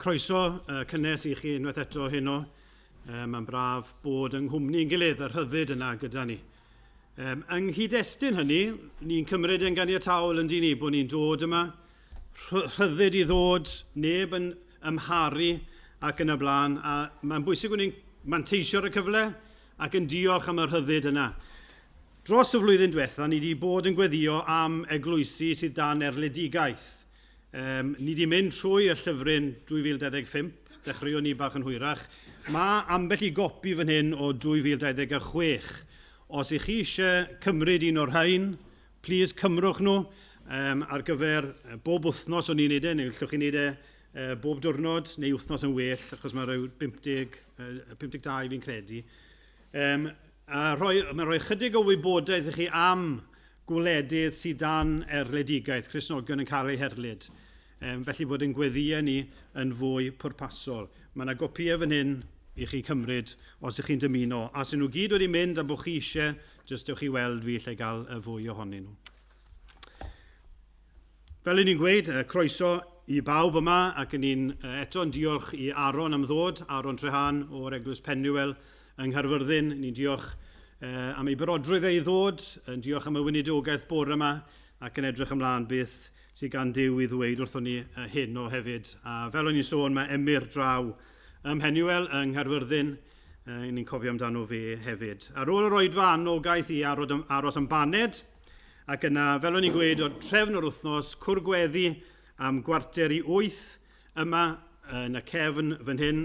Croeso cynnes I chi unwaith eto heno. Mae'n braf bod yng nghwmni'n gilydd yr rhyddid yna gyda ni. Yng nghyd-destun hynny, ni'n cymryd yn ganiataol yn dyn ni bod ni'n dod yma, rhyddid I ddod, neb yn ymharu ac yn y blaen, a mae'n bwysig bod ni'n manteisio'r y cyfle ac yn diolch am y rhyddid yna. Dros y flwyddyn diwetha, ni wedi bod yn gweddio am eglwysu sydd dan erledigaeth. Ni wedi mynd trwy y llyfryn 2025, dechreuon ni bach yn hwyrach. Mae ambell I gopi fan hyn o 2026. Os ych chi eisiau cymryd un o'r rhain, plis cymrwch nhw ar gyfer bob wythnos o'n i'n neud neu llwch chi'n neud bob diwrnod neu wythnos yn well, achos mae rhyw 52 fi'n credu. Mae'n rhoi chydig o wybodaeth I chi am gwledydd sydd dan erledigaeth, Cristnogion yn cael eu herlyd. Felly bod yn gweddiau ni yn fwy pwrpasol. Mae yna gopïau fan hyn I chi cymryd os ych chi'n dymuno. A sy'n nhw gyd wedi mynd a bod chi eisiau, jyst ewch chi weld fi lle gael y fwy ohonyn nhw. Fel ni'n gweud, croeso I bawb yma ac yn ni'n eto'n diolch I Aron am ddod, Aron Treharne o'r Eglwys Penuel yng Nghaerfyrddin. Ni'n diolch am ei brodrwydd ei ddod, yn diolch am y weinidogaeth bore yma ac yn edrych ymlaen beth sydd gan Duw I ddweud wrthon ni hyn o hefyd. A fel o'n i'n sôn, mae emyr draw ym Penuel yng Nghaerfyrddin, ni'n cofio amdano fe hefyd. Ar ôl yr oedfa anogaeth I aros am baned, ac yna, fel o'n i'n gweud, o'r trefn o'r wythnos, cwrgweddi am gwarter I 8 yma yn y cefn fan hyn.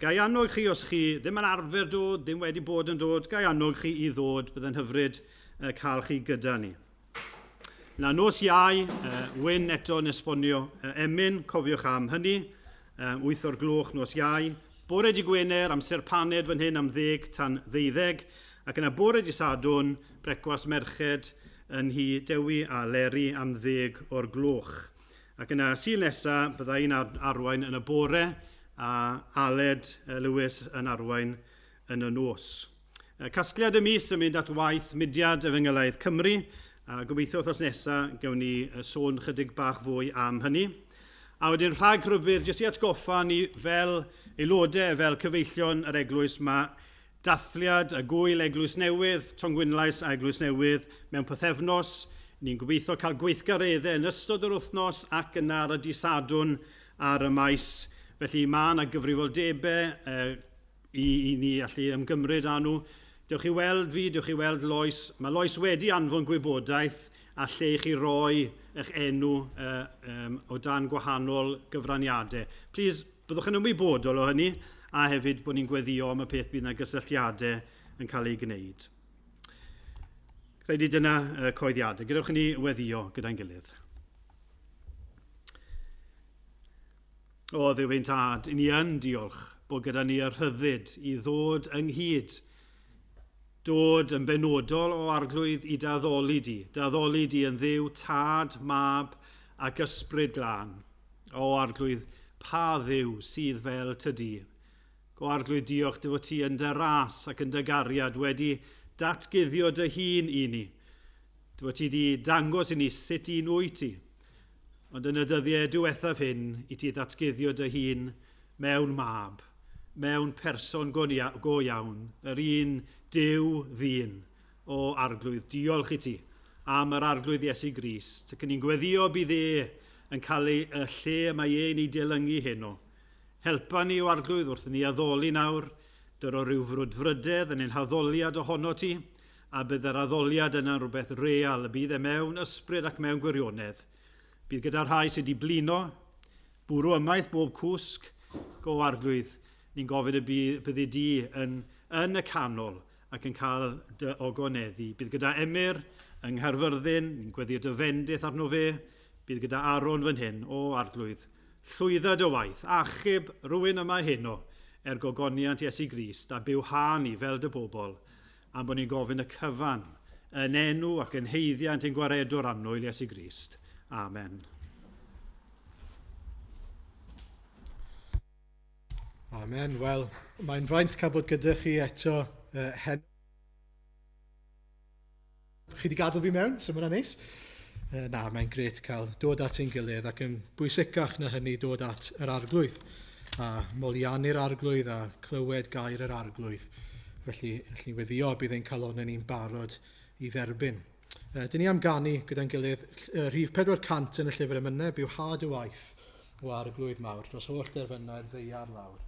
Gai annog chi os chi ddim yn arfer dod, ddim wedi bod yn dod, gai annog chi I ddod, byddai'n hyfryd cael chi gyda ni. Na nos Iau, wyn eto yn esbonio emyn, cofiwch am hynny, 8 o'r gloch nos Iau. Bore di Gwener, amser paned fan hyn am 10 tan 12, ac yna bore di Sadwn, brecwas merched yn hi Dewi a Leri am 10 o'r gloch. Ac yna Sul nesaf, byddai'n arwain yn y bore, a Aled Lewis yn arwain yn y nos. Casgliad y mis yn mynd at waith mudiad Efengylaeth Cymru, a gobeithio wrthos nesaf gawn ni sôn chydig bach fwy am hynny. A wedyn rhag rhybydd, jyst I atgoffa ni fel aelodau, fel cyfeillion yr eglwys, mae dathliad y gwyl eglwys newydd, Tongwynlais a eglwys newydd mewn pythefnos. Ni'n gobeithio cael gweithgareddau yn ystod yr wythnos ac yn ar y dydd ar y maes. Felly mae yna gyfrifoldebau I ni allu ymgymryd â nhw. Dewch I weld fi, dewch I weld Lois. Mae Lois wedi anfon gwybodaeth a lle I chi roi eich enw o dan gwahanol gyfraniadau. Plis, byddwch yn ymwybodol o hynny, a hefyd bod ni'n gweddio am y peth bydd yna gysylltiadau yn cael ei gwneud. Credu dyna coeddiadau. Gadewch ni weddio gyda'n gilydd. O Dduw ein tad, ni yn diolch bod gyda ni y rhyddid I ddod ynghyd, dod yn benodol o arglwydd I daddoli di. Daddoli di yn Dduw, tad, mab ac ysbryd glân. O arglwydd, pa Dduw sydd fel tydi. O arglwydd diolch dy fod ti yn dy ras ac yn dy gariad wedi datguddio dy hun I ni. Dy fod ti di dangos I ni sut I wyt ti. Ond yn y dyddiau diwethaf hyn, I ti ddatguddio dy hun mewn mab, mewn person go iawn, yr un Duw ddyn o arglwydd. Diolch I ti am yr arglwydd Iesu Grist. Ac yn ni'n gweddio bydd yn cael y lle mae e'n ei dilyngu heno. Helpa ni o arglwydd wrth ni addoli nawr, dyr o ryw frwdfrydedd yn ein haddoliad ohono ti, a bydd yr addoliad yna rhywbeth real, bydd mewn ysbryd ac mewn gwirionedd. Bydd gyda'r rhai sydd wedi blino, bwrw ymaith bob cwsg, go arglwydd, ni'n gofyn y bydd I di yn y canol ac yn cael dy ogoneddi. Bydd gyda emyr yng Nghaerfyrddin, ni'n gweddio dy fendith arno fe, bydd gyda Aron fan hyn, o arglwydd, llwydda dy waith, achub rhywun yma heno, gogoniant Iesu Grist, a bywhan I fel dy bobl, am bod ni'n gofyn y cyfan, yn enw ac yn heiddiant yn gwaredwr annwyl Iesu Grist. Amen. Amen. Wel, mae'n fraint cael bod gyda chi eto hen. Chi wedi gadael fi mewn, so mae'n neis. Na, mae'n gret cael dod at ein gilydd ac yn bwysicach na hynny dod at yr arglwydd. a molianu'r arglwydd a clywed gair yr arglwydd. Felly weddio bydd ein calonau ni'n barod i dderbyn. Dyn ni am ganu gyda'n gilydd rhif 400 yn y llyfr Emyneb yw had y waith o arglwydd mawr dros holl derfynau'r ddeiar lawr.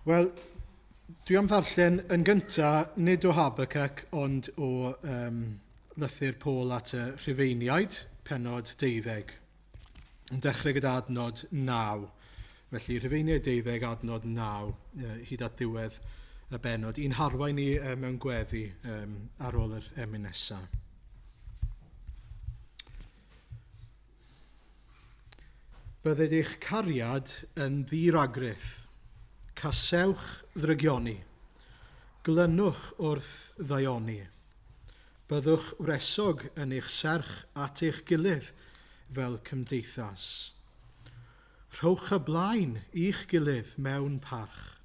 Wel, dwi am ddarllen yn gyntaf nid o Habacuc ond o lythyr Paul at y Rhufeiniaid, penod 12. Yn dechrau gyda adnod 9. Felly Rhufeiniaid 12 adnod 9 hyd at diwedd y benod. Un harwain ni mewn gweddi ar ôl yr emyn nesaf. Bydded eich cariad yn ddiragryth. Casewch ddrygioni, glynwch wrth ddaioni. Byddwch wresog yn eich serch at eich gilydd fel cymdeithas. Rhowch y blaen i'ch gilydd mewn parch.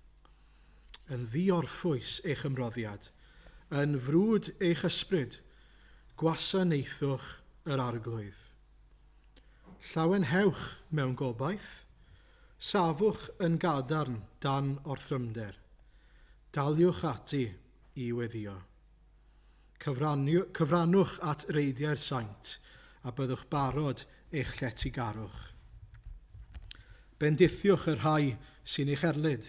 Yn ddiorffwys eich ymroddiad, yn frwd eich ysbryd, gwasanaethwch yr arglwydd. Llawenhewch mewn gobaith, safwch yn gadarn dan orthrymder. Daliwch ati i weddio. Cyfrannwch at reidiau'r saint a byddwch barod eich lletygarwch. Bendithiwch yr rhai sy'n eich erlyd.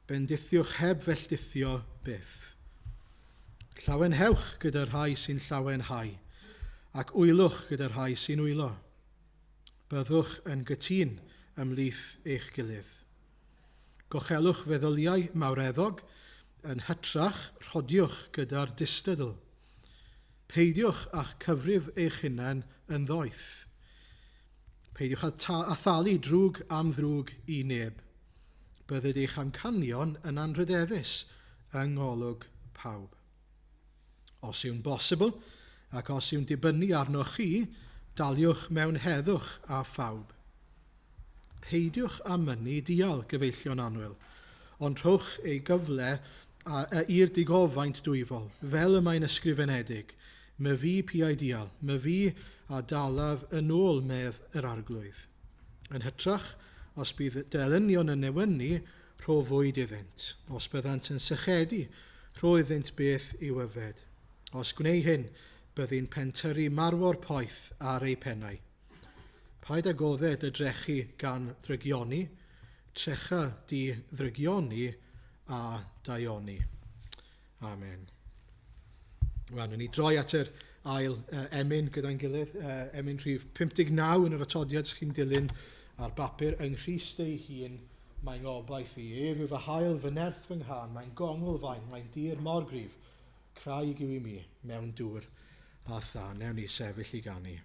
Bendithiwch heb felltithio byth. Llawenhewch gyda'r rhai sy'n llawenhau ac wylwch gyda'r rhai sy'n wylo. Byddwch yn gytun ymhlith eich gilydd. Gochelwch feddyliau mawreddog, yn hytrach rhodiwch gyda'r distydl. Peidiwch a'ch cyfrif eich hunain yn ddoeth. Peidiwch a thalu drwg am ddrwg i neb. Bydded eich amcanion yn anrydeddus yng ngolwg pawb. Os yw'n bosibl, ac os yw'n dibynnu arnoch chi, daliwch mewn heddwch a phawb. Peidiwch a mynnu dial gyfeillion annwyl, ond rhowch ei gyfle i'r digofaint dwyfol, fel y mae'n ysgrifenedig. My fi piau dial, my fi a dalaf yn ôl medd yr arglwydd. Yn hytrach, os bydd delynion yn newynu, rho fwyd iddynt. Os byddant yn sychedu, rho iddynt beth i'w yfed. Os gwneud hyn, byddi'n pentyrru marwo'r poeth ar ei pennau. Paid â godded y drechu gan ddrygioni, trecha di ddrygioni a daioni. Amen. Wel, ni droi at yr ail emyn gyda'n gilydd. Emyn rhif 59 yn yr atodiad sy'n dilyn ar bapur yng Nghrist ei hun. Mae'n obaith i ef yw fy hael fy nerth fy nghan. Mae'n gongol fain, mae'n dir mor grif. Craig yw i mi mewn dŵr a tha. Newn ni sefyll i ganu.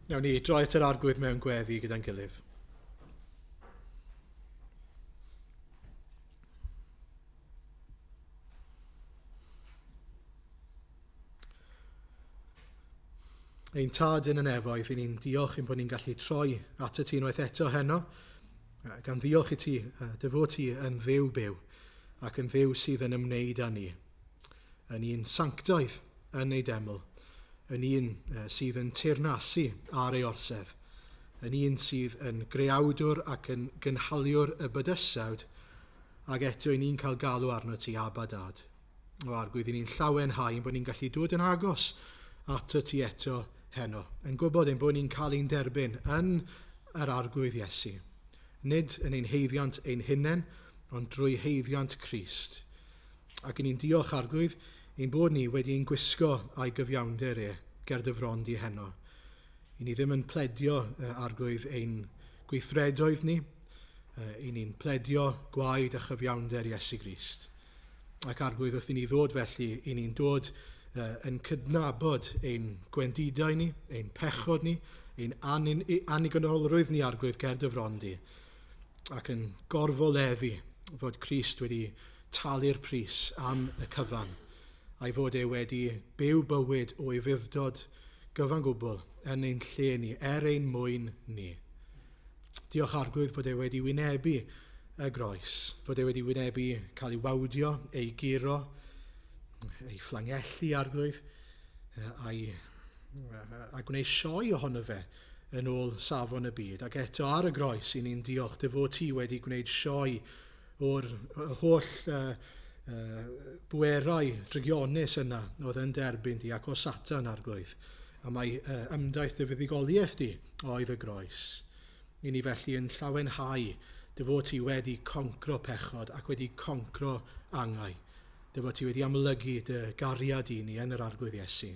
Nawn ni droi at yr arglwydd mewn gweddi gyda'n gilydd. Ein tad yn y nefoedd, ni'n diolch ein bod ni'n gallu troi at y ti unwaith eto heno, Gan ddiolch i ti, dy fod ti yn ddew byw ac yn ddew sydd yn ymwneud â ni. Yn un sanctaidd yn ei deml, yn un sydd yn teyrnasu ar ei orsedd, yn un sydd yn greawdwr ac yn gynhaliwr y bydysawd, ac eto i ni'n cael galw arno ti Abba Dad. O arglwydd i ni'n llawenhau bod ni'n gallu dod yn agos ato ti eto heno, yn gwybod bod ni'n cael ein derbyn yn yr arglwydd Iesu. Nid yn ein heiddiant ein hunain, ond drwy heiddiant Crist. Ac ni'n diolch arglwydd ein bod ni wedi'n gwisgo a'i gyfiawnder ger dyfrondi heno. I ni ddim yn pledio arglwydd ein gweithredoedd ni, i ni'n pledio gwaed a chyfiawnder Iesu Grist. Ac arglwydd wrth i ni ddod felly, i ni'n dod yn cydnabod ein gwendidau ni, ein pechod ni, ein annigonolrwydd ni arglwydd ger dyfrondi, ac yn gorfoleddu fod Crist wedi talu'r pris am y cyfan, a'i fod wedi byw bywyd o fuddod gyfan gwbl yn ein lle ni, ein mwyn ni. Diolch arglwydd fod wedi wynebu y groes, fod wedi wynebu cael ei wawdio, ei giro, ei fflangellu arglwydd, a gwneud sioe ohono fe yn ôl safon y byd. Ac eto ar y groes, i ni'n diolch dy fod ti wedi gwneud sioe o'r holl bwerau drygionus yna oedd yn derbyn di ac o Satan arglwydd. A mae ymdaith y fuddigoliaeth di oedd y groes. I ni felly yn llawenhau dy fod ti wedi concro pechod ac wedi concro angau. Dy fod ti wedi amlygu dy gariad i ni yn yr arglwydd Iesu.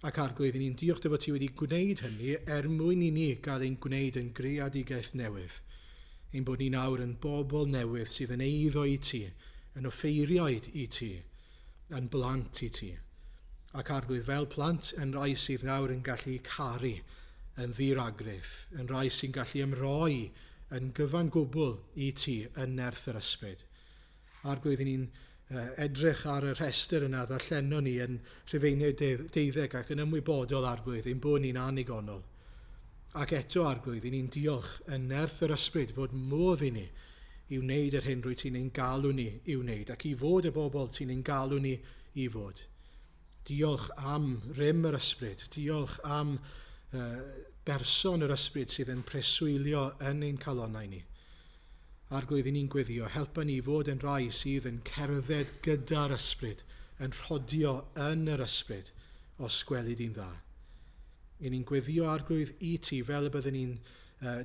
Ac arglwydd, ni'n diolch dy fod ti wedi gwneud hynny mwyn i ni gael ein gwneud yn greadigaeth newydd. Ein bod ni nawr yn bobl newydd sydd yn eiddo i ti, yn offeiriaid i ti, yn blant i ti. Ac arglwydd fel plant yn rai sydd nawr yn gallu caru yn ddiragrydd, yn rai sy'n gallu ymroi yn gyfan gwbl i ti yn nerth yr ysbryd. Arglwydd, ni'n edrych ar y rhestr yna ddarllenon ni yn Rhufeiniaid 12 ac yn ymwybodol arglwydd ein bod ni'n anigonol. Ac eto arglwydd, ni'n diolch yn nerth yr ysbryd fod modd i ni i wneud yr hyn rwy ti'n ein galw ni i wneud ac i fod y bobl ti'n ein galw ni i fod. Diolch am rym yr ysbryd, diolch am berson yr ysbryd sydd yn preswylio yn ein calonnau ni. Arglwydd, ni'n gweddio, helpa ni fod yn rai sydd yn cerdded gyda'r ysbryd, yn rhodio yn yr ysbryd os gwelid i'n dda. Ni'n gweddio arglwydd i ti fel y byddwn ni'n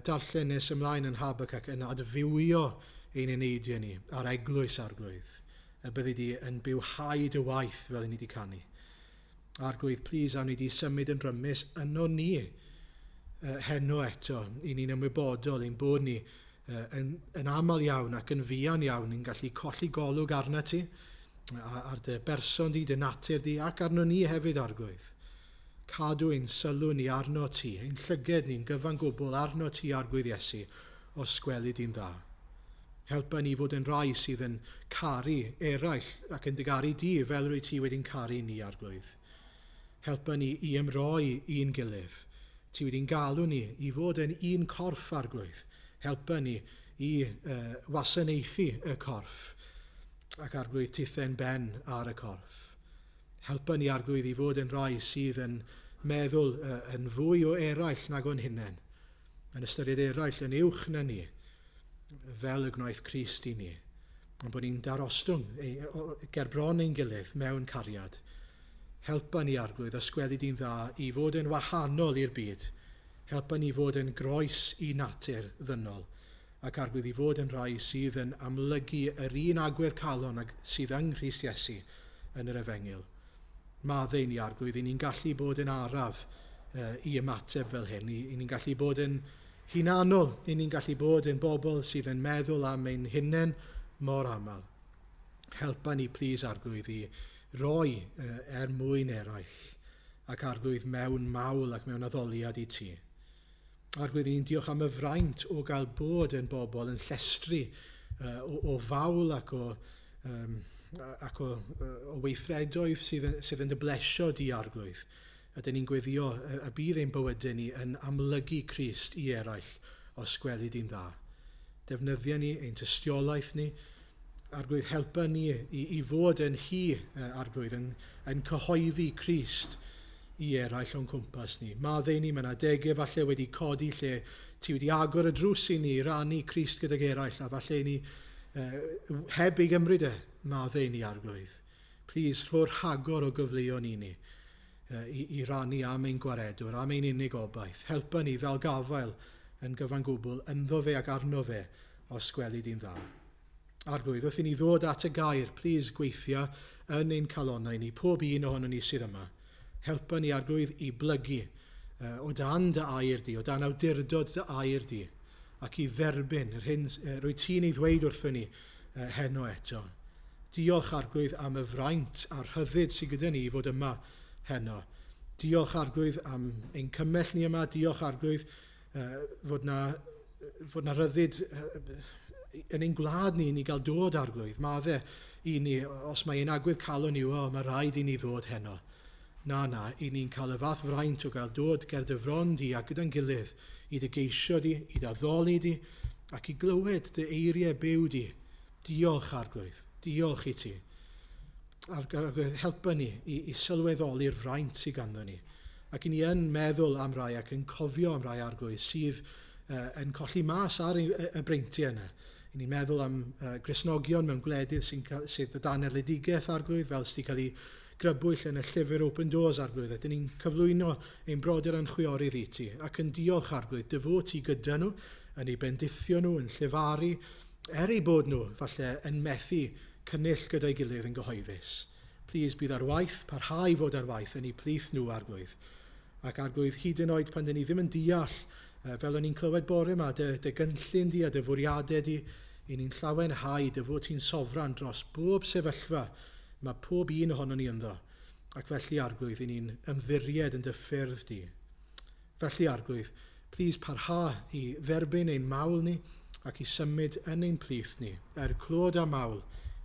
darllen nes ymlaen yn Habacuc yn adfywio ein eneidiau ni ar eglwys arglwydd. Y byddi di yn bywhau dy waith fel ni wedi canu. Arglwydd, plis, awn ni di symud yn rymus yno ni heno eto. I ni'n ymwybodol ein bod ni yn aml iawn ac yn fuan iawn yn gallu colli golwg arna ti, ar dy berson di, dy natur di, ac arno ni hefyd arglwydd. Cadw ein sylw ni arno ti, ein llyged ni'n gyfan gwbl arno ti arglwydd Iesu, os gwelid i'n dda. Helpa ni fod yn rai sydd yn caru eraill ac yn digaru di fel rwy ti wedi'n caru ni arglwydd. Helpa ni i ymroi i'n gilydd. Ti wedi'n galw ni i fod yn un corff arglwydd. Helpa ni i wasanaethu y corff ac arglwydd tithen ben ar y corff. Helpa ni arglwydd i fod yn rai sydd yn meddwl yn fwy o eraill nag o'n hunain, yn ystyried eraill yn uwch na ni, fel y gwnaeth Crist i ni, ond bod ni'n darostwng gerbron ein gilydd mewn cariad. Helpa ni arglwydd os gwelid i'n dda i fod yn wahanol i'r byd. Helpa ni fod yn groes i natur ddynol, ac arglwydd i fod yn rai sydd yn amlygu yr un agwedd calon sydd yng Nghrist Iesu yn yr Efengyl. Maddau ni arglwydd, ni'n gallu bod yn araf i ymateb fel hyn. Ni'n gallu bod yn hunanol, ni'n gallu bod yn bobl sydd yn meddwl am ein hunain mor aml. Helpa ni plis arglwydd i roi mwyn eraill, ac arglwydd mewn mawl ac mewn addoliad i ti. Arglwydd, ni'n diolch am y fraint o gael bod yn bobl yn llestri o fawl ac o weithredoedd sydd yn dy blesio di arglwydd. Ydyn ni'n gweddio y bydd ein bywydau ni yn amlygu Crist i eraill os gwelid i'n dda. defnyddio ni, ein tystiolaeth ni. Arglwydd, helpa ni i fod yn hi, arglwydd, yn cyhoeddi Crist i eraill o'n cwmpas ni. Maddau ni, mae yna degau falle wedi codi lle ti wedi agor y drws i ni, rannu Crist gydag eraill, a falle ni heb ei gymryd maddau ni, arglwydd. Please, rho'r rhagor o gyfleon i ni i rannu am ein gwaredwr, am ein unig obaith. Helpa ni fel gafael yn gyfan gwbl, ynddo fe ac arno fe os gweli di'n dda. Arglwydd, wrth i ni ddod at y gair, please gweithio yn ein calonnau ni, pob un ohono ni sydd yma. Helpa ni, arglwydd, i blygu o dan dy air di, o dan awdurdod dy air di, ac i dderbyn yr hyn rwy ti'n ei ddweud wrthyn ni heno eto. Diolch, arglwydd, am y fraint a'r rhyddid sydd gyda ni i fod yma heno. Diolch, arglwydd, am ein cymell ni yma. Diolch, arglwydd, fod na ryddid yn ein gwlad ni i gael dod, arglwydd. Mae fe i ni, os mae ein agwedd calon ni, mae rhaid i ni ddod heno. Na, i ni'n cael y fath fraint o gael dod ger dy fron di a gyda'n gilydd i dy geisio di, i dy addoli di, ac i glywed dy eiriau byw di. Diolch, arglwydd. Diolch i ti. Arglwydd, helpa ni i sylweddoli'r fraint sydd ganddo ni. Ac i ni yn meddwl am rai ac yn cofio am rai, arglwydd, sydd yn colli mas ar y breintiau yna. I ni'n meddwl am Gristnogion mewn gwledydd sydd o dan erledigaeth, arglwydd, fel sydd wedi cael ei grybwyll yn y llyfr Open Doors, arglwydd. Ydyn ni'n cyflwyno ein brodyr yn chwiorydd i ti. Ac yn diolch, arglwydd, dy fod ti gyda nhw, yn ei bendithio nhw, yn llefaru, ei bod nhw, falle, yn methu cynnyll gyda'i gilydd yn gyhoeddus. Please, bydd ar waith, parhau fod ar waith yn ei plith nhw, arglwydd. Ac, arglwydd, hyd yn oed pan dyn ni ddim yn deall, fel o'n i'n clywed bore yma, dy gynllun di a dy fwriadau di, i ni'n llawenhau dy fod ti'n sofran dros bob sefyllfa, mae pob un ohono ni ynddo. Ac felly, arglwydd, i ni'n ymddiried yn dy ffyrdd di. Felly, arglwydd, please parha i dderbyn ein mawl ni ac i symud yn ein plith ni, clod a mawl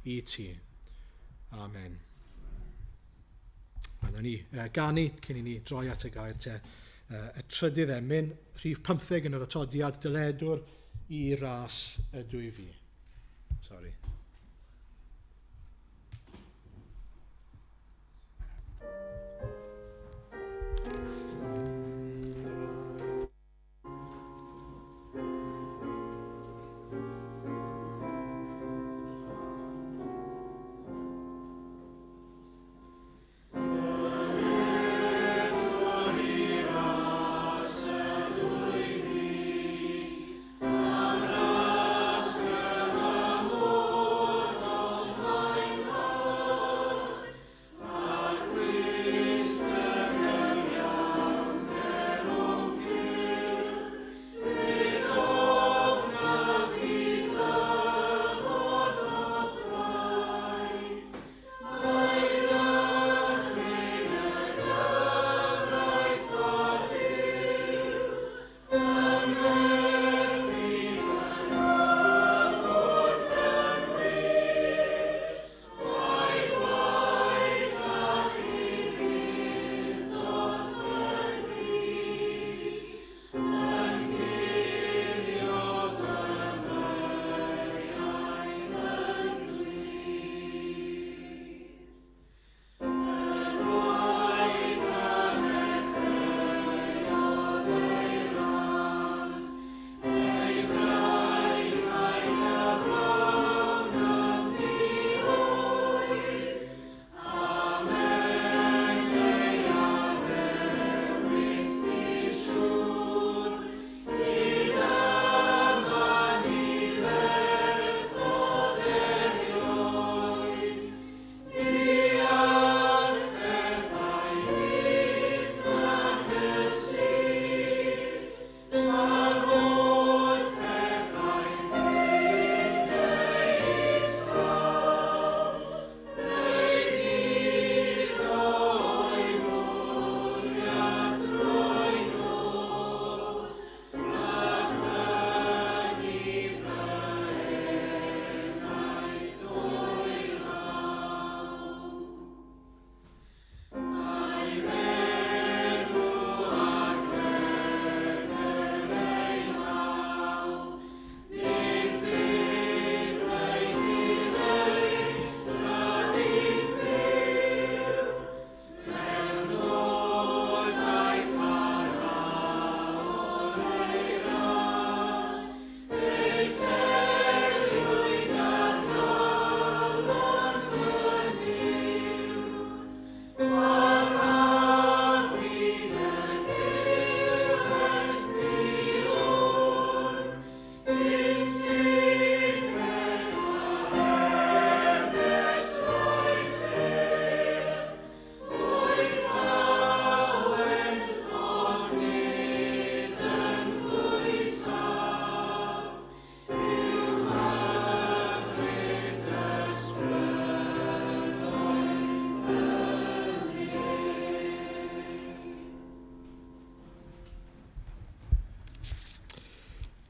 i ti. Amen. Yna ni ganu cyn i ni droi at y gair te. Y trydydd emyn, rhif 15 yn yr atodiad, dyledwr i ras y dwy fi. Sorry. Oh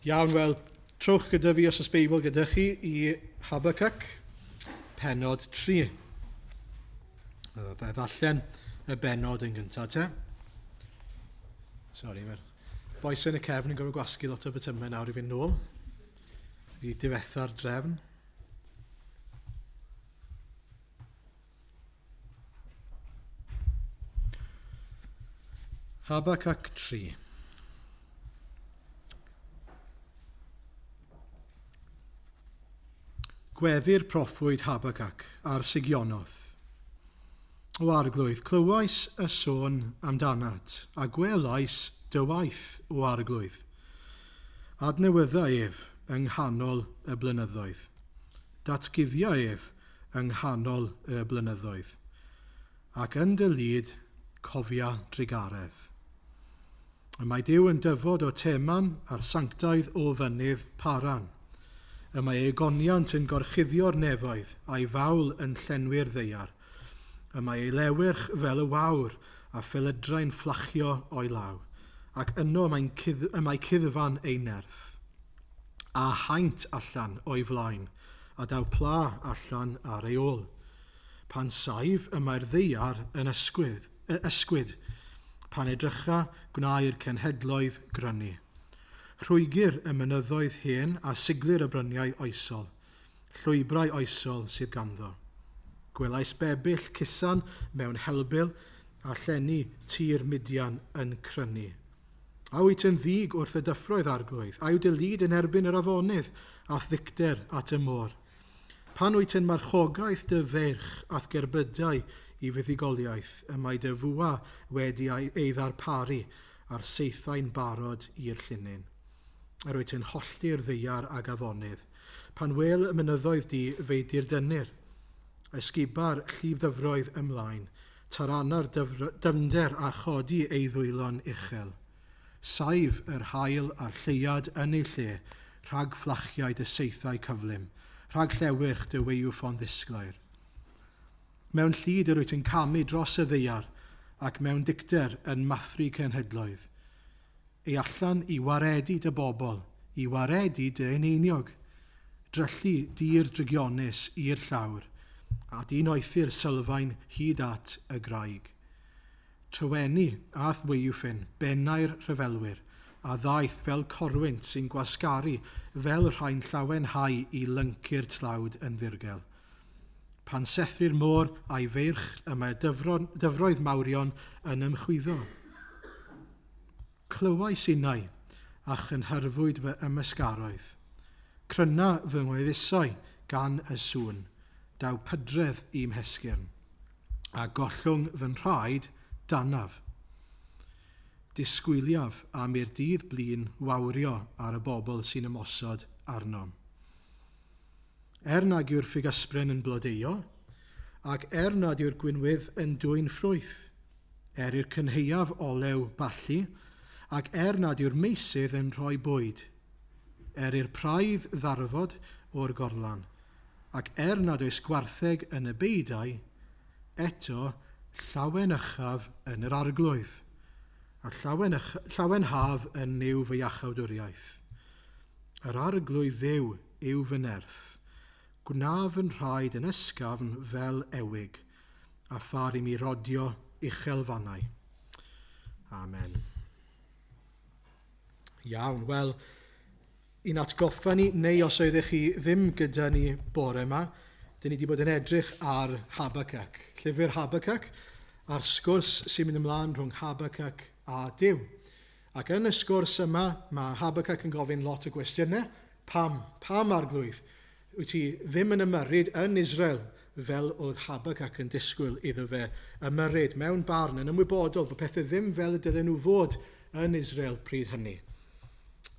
Iawn, wel, trwch gyda fi os ys Beibl gyda chi i Habacuc, penod 3. Fe ddarllen y benod yn gyntaf, te. Sori, mae'r boes yn y cefn yn gorfod gwasgu lot o bytymau nawr i fynd nôl. I diwetha'r drefn. Habacuc 3. Gweddir proffwyd Habacuc ar Sigionoth. O arglwydd, clywais y sôn amdanat, a gwelais dy waith o arglwydd. Adnewyddau ef yng nghanol y blynyddoedd. Datguddiau ef yng nghanol y blynyddoedd. Ac yn dy lyd cofia drigaredd. Y mae Duw yn dyfod o teman a'r sanctaidd o fynydd Paran. Y mae ei goniant yn gorchuddio'r nefoedd a'i fawl yn llenwi'r ddeiar. Y mae ei lewyrch fel y wawr a phylydrai'n fflachio o'i law, ac yno mae cyddfan ei nerth. A haint allan o'i flaen, a daw pla allan ar ei ôl. Pan saif y mae'r ddeiar yn ysgwyd, pan edrycha gwnair cenhedloedd grynu. Rhwygyr y mynyddoedd hen a siglir y bryniau oesol, llwybrau oesol sydd ganddo. Gwelais bebyll cusan mewn helbyl a llenni tir Midian yn crynu. A wyt yn ddig wrth y dyffroedd arglwydd, a yw dy lyd yn erbyn yr afonydd ath ddicter at y môr. Pan wyt yn marchogaeth dy ferch ath gerbydau i fuddigoliaeth, y mae dy fwa wedi ei ddarparu a'r seithau'n barod i'r llunyn. Yr wyt yn hollti'r ddeiar ag afonydd, pan wel y mynyddoedd di feidir dynnu'r. Ysguba'r llifddyfroedd ymlaen, taranna'r dyfnder a chodi ei ddwylon uchel. Saif yr hael a'r lleiad yn ei lle, rhag fflachiau dy seithau cyflym, rhag llewyrch dy weiwffon ddisglair. Mewn llyd yr wyt yn camu dros y ddeiar, ac mewn dicter yn mathru cenhedloedd. Ei allan i waredu dy bobl, i waredu dy eneiniog, dryllu dir drygionus i'r llawr, a dyn oethu'r sylfaen hyd at y graig. Trywennu ath weiwffyn, bennau'r rhyfelwyr, a ddaeth fel corwynt sy'n gwasgaru fel rhain llawenhau i lyncu'r tlawd yn ddirgel. Pan sethri'r môr a'i feirch y mae dyfroedd mawrion yn ymchwyddo. Clywais unau ach yn hyrfwyd fy ymysgaroedd. Cryna fy ngweddusau gan y sŵn, daw pydredd i'm hesgyrn, a gollwng fy nhraed danaf. Disgwyliaf am i'r dydd blin wawrio ar y bobl sy'n ymosod arnom. Nag yw'r ffugysbryn yn blodeio, ac nad yw'r gwynwydd yn dwyn ffrwyth, i'r cynheuaf olew ballu, ac nad yw'r meisydd yn rhoi bwyd, i'r praidd ddarfod o'r gorlan, ac nad oes gwartheg yn y beidau, eto llawen ychaf yn yr arglwydd, a llawen haf yn niw fy iachawdwriaeth. Yr arglwydd ddew yw fy nerth, Gwnaf yn rhaid yn ysgafn fel ewig, a phar i mi rodio uchelfannau. Amen. Iawn, wel, i'n atgoffa ni, neu os oeddech chi ddim gyda ni bore yma, dyn ni wedi bod yn edrych ar Habacuc. Llyfr Habacuc, a'r sgwrs sy'n mynd ymlaen rhwng Habacuc a Duw. Ac yn y sgwrs yma, mae Habacuc yn gofyn lot o gwestiynau. Pam arglwydd? Wyt ti ddim yn ymyrryd yn Israel fel oedd Habacuc yn disgwyl iddo fe ymyrryd mewn barn yn ymwybodol bod pethau ddim fel y dylai nhw fod yn Israel pryd hynny.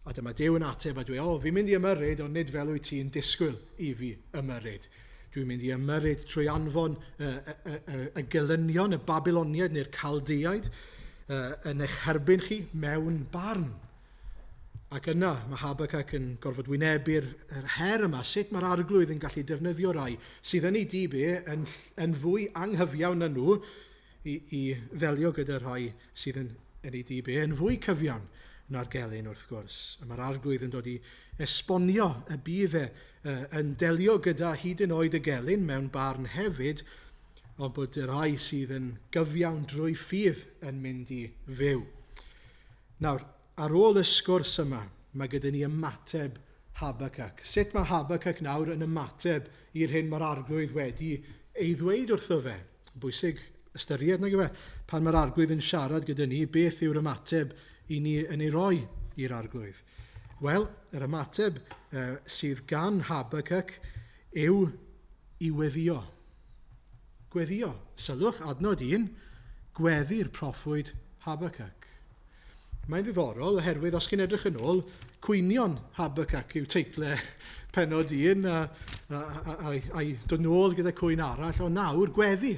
A dyma Duw yn ateb a dweud, fi'n mynd i ymyrryd, ond nid fel wyt ti'n disgwyl i fi ymyrryd. Dwi'n mynd i ymyrryd trwy anfon y gelynion, y Babiloniaid neu'r Caldeiaid yn eich herbyn chi mewn barn. Ac yna mae Habacuc yn gorfod wynebu'r her yma, sut mae'r arglwydd yn gallu defnyddio rai sydd yn ei dibe yn fwy anghyfiawn yn nhw i ddelio gyda rhai sydd yn ei dibe yn fwy cyfiawn. na'r gelyn wrth gwrs. Mae'r arglwydd yn dod i esbonio y bydd yn delio gyda hyd yn oed y gelyn mewn barn hefyd, ond bod y rai sydd yn gyfiawn drwy ffydd yn mynd i fyw. Nawr, ar ôl y sgwrs yma, mae gyda ni ymateb Habacuc. Sut mae Habacuc nawr yn ymateb i'r hyn mae'r arglwydd wedi ei ddweud wrtho fe? Bwysig ystyried nag yw e. Pan mae'r arglwydd yn siarad gyda ni, beth yw'r ymateb i ni yn ei roi i'r arglwydd? Wel, yr ymateb sydd gan Habacuc yw i weddio. Gweddio. Sylwch, adnod 1, gweddi'r proffwyd Habacuc. Mae'n ddiddorol oherwydd os chi'n edrych yn ôl, Cwynion Habacuc yw teitlau pennod 1 a'i dod nôl gyda cwyn arall, o nawr gweddi.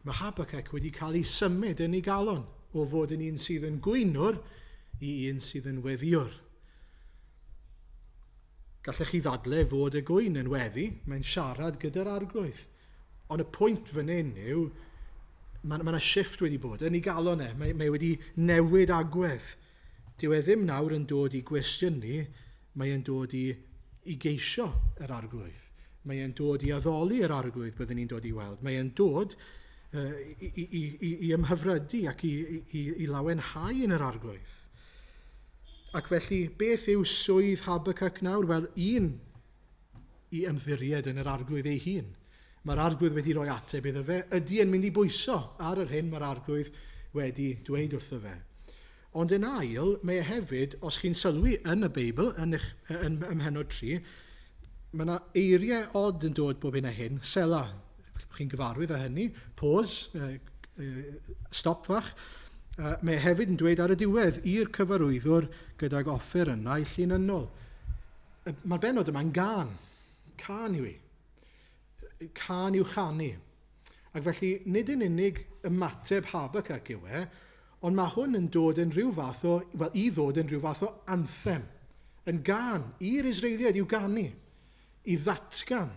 Mae Habacuc wedi cael ei symud yn ei galon o fod yn un sydd yn gwynwr i un sydd yn weddiwr. Gallech chi ddadle fod y gwyn yn weddi, mae'n siarad gyda'r arglwydd. Ond y pwynt fan hyn yw, mae yna shift wedi bod yn ei galon e. Mae wedi newid agwedd. Dyw e ddim nawr yn dod i gwestiynu, mae e'n dod i geisio yr arglwydd. Mae e'n dod i addoli yr arglwydd byddwn ni'n dod i weld. Mae e'n dod i ymhyfrydu ac i lawenhau yn yr arglwydd. Ac felly, beth yw swydd Habacuc nawr? Wel, un, i ymddiried yn yr arglwydd ei hun. Mae'r arglwydd wedi rhoi ateb iddo fe. Ydy yn mynd i bwyso ar yr hyn mae'r arglwydd wedi dweud wrtho fe. Ond yn ail, mae hefyd, os chi'n sylwi yn y Beibl, ym Mhenod 3, mae yna eiriau od yn dod bob hyn a hyn, sela. Chi'n gyfarwydd â hynny, pause, stop fach. Mae hefyd yn dweud ar y diwedd i'r cyfarwyddwr gyda'r offer yna i llunynol. Mae'r benod yma'n gan. Can yw i. Can yw chanu. Ac felly, nid yn unig ymateb Habacuc yw e, ond mae hwn yn dod yn rhyw fath o, wel, i ddod yn rhyw fath o anthem. Yn gan, i'r Israeliad i'w ganu, i ddatgan,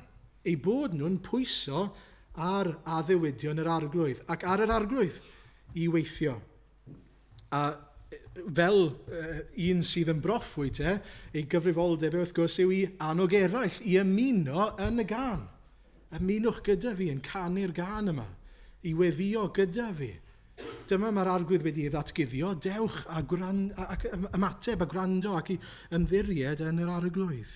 ei bod nhw'n pwyso ar addewidion yr arglwydd, ac ar yr arglwydd i weithio. A fel un sydd yn broffwyd, ei gyfrifoldeb wrth gwrs yw i annog eraill, i ymuno yn y gan. Ymunwch gyda fi yn canu'r gan yma, i weddio gyda fi. Dyma mae'r arglwydd wedi ei ddatguddio, dewch ac ymateb a gwrando ac i ymddiried yn yr arglwydd.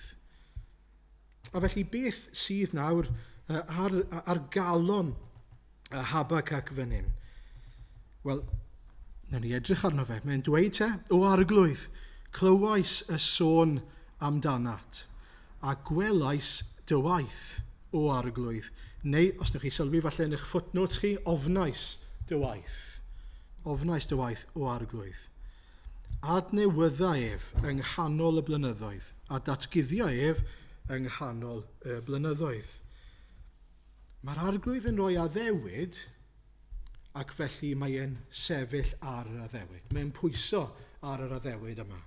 A felly beth sydd nawr ar galon Habacuc fan hyn? Wel, nawn ni edrych arno fe. Mae'n dweud o arglwydd, clywais y sôn amdanat, a gwelais dy waith o arglwydd. Neu, os wnewch chi sylwi falle yn eich footnotes chi, ofnais dy waith. Ofnais dy waith o arglwydd. Adnewydda ef yng nghanol y blynyddoedd, a datguddio ef yng nghanol y blynyddoedd. Mae'r arglwydd yn rhoi addewid, ac felly mae e'n sefyll ar yr addewid. Mae'n pwyso ar yr addewid yma.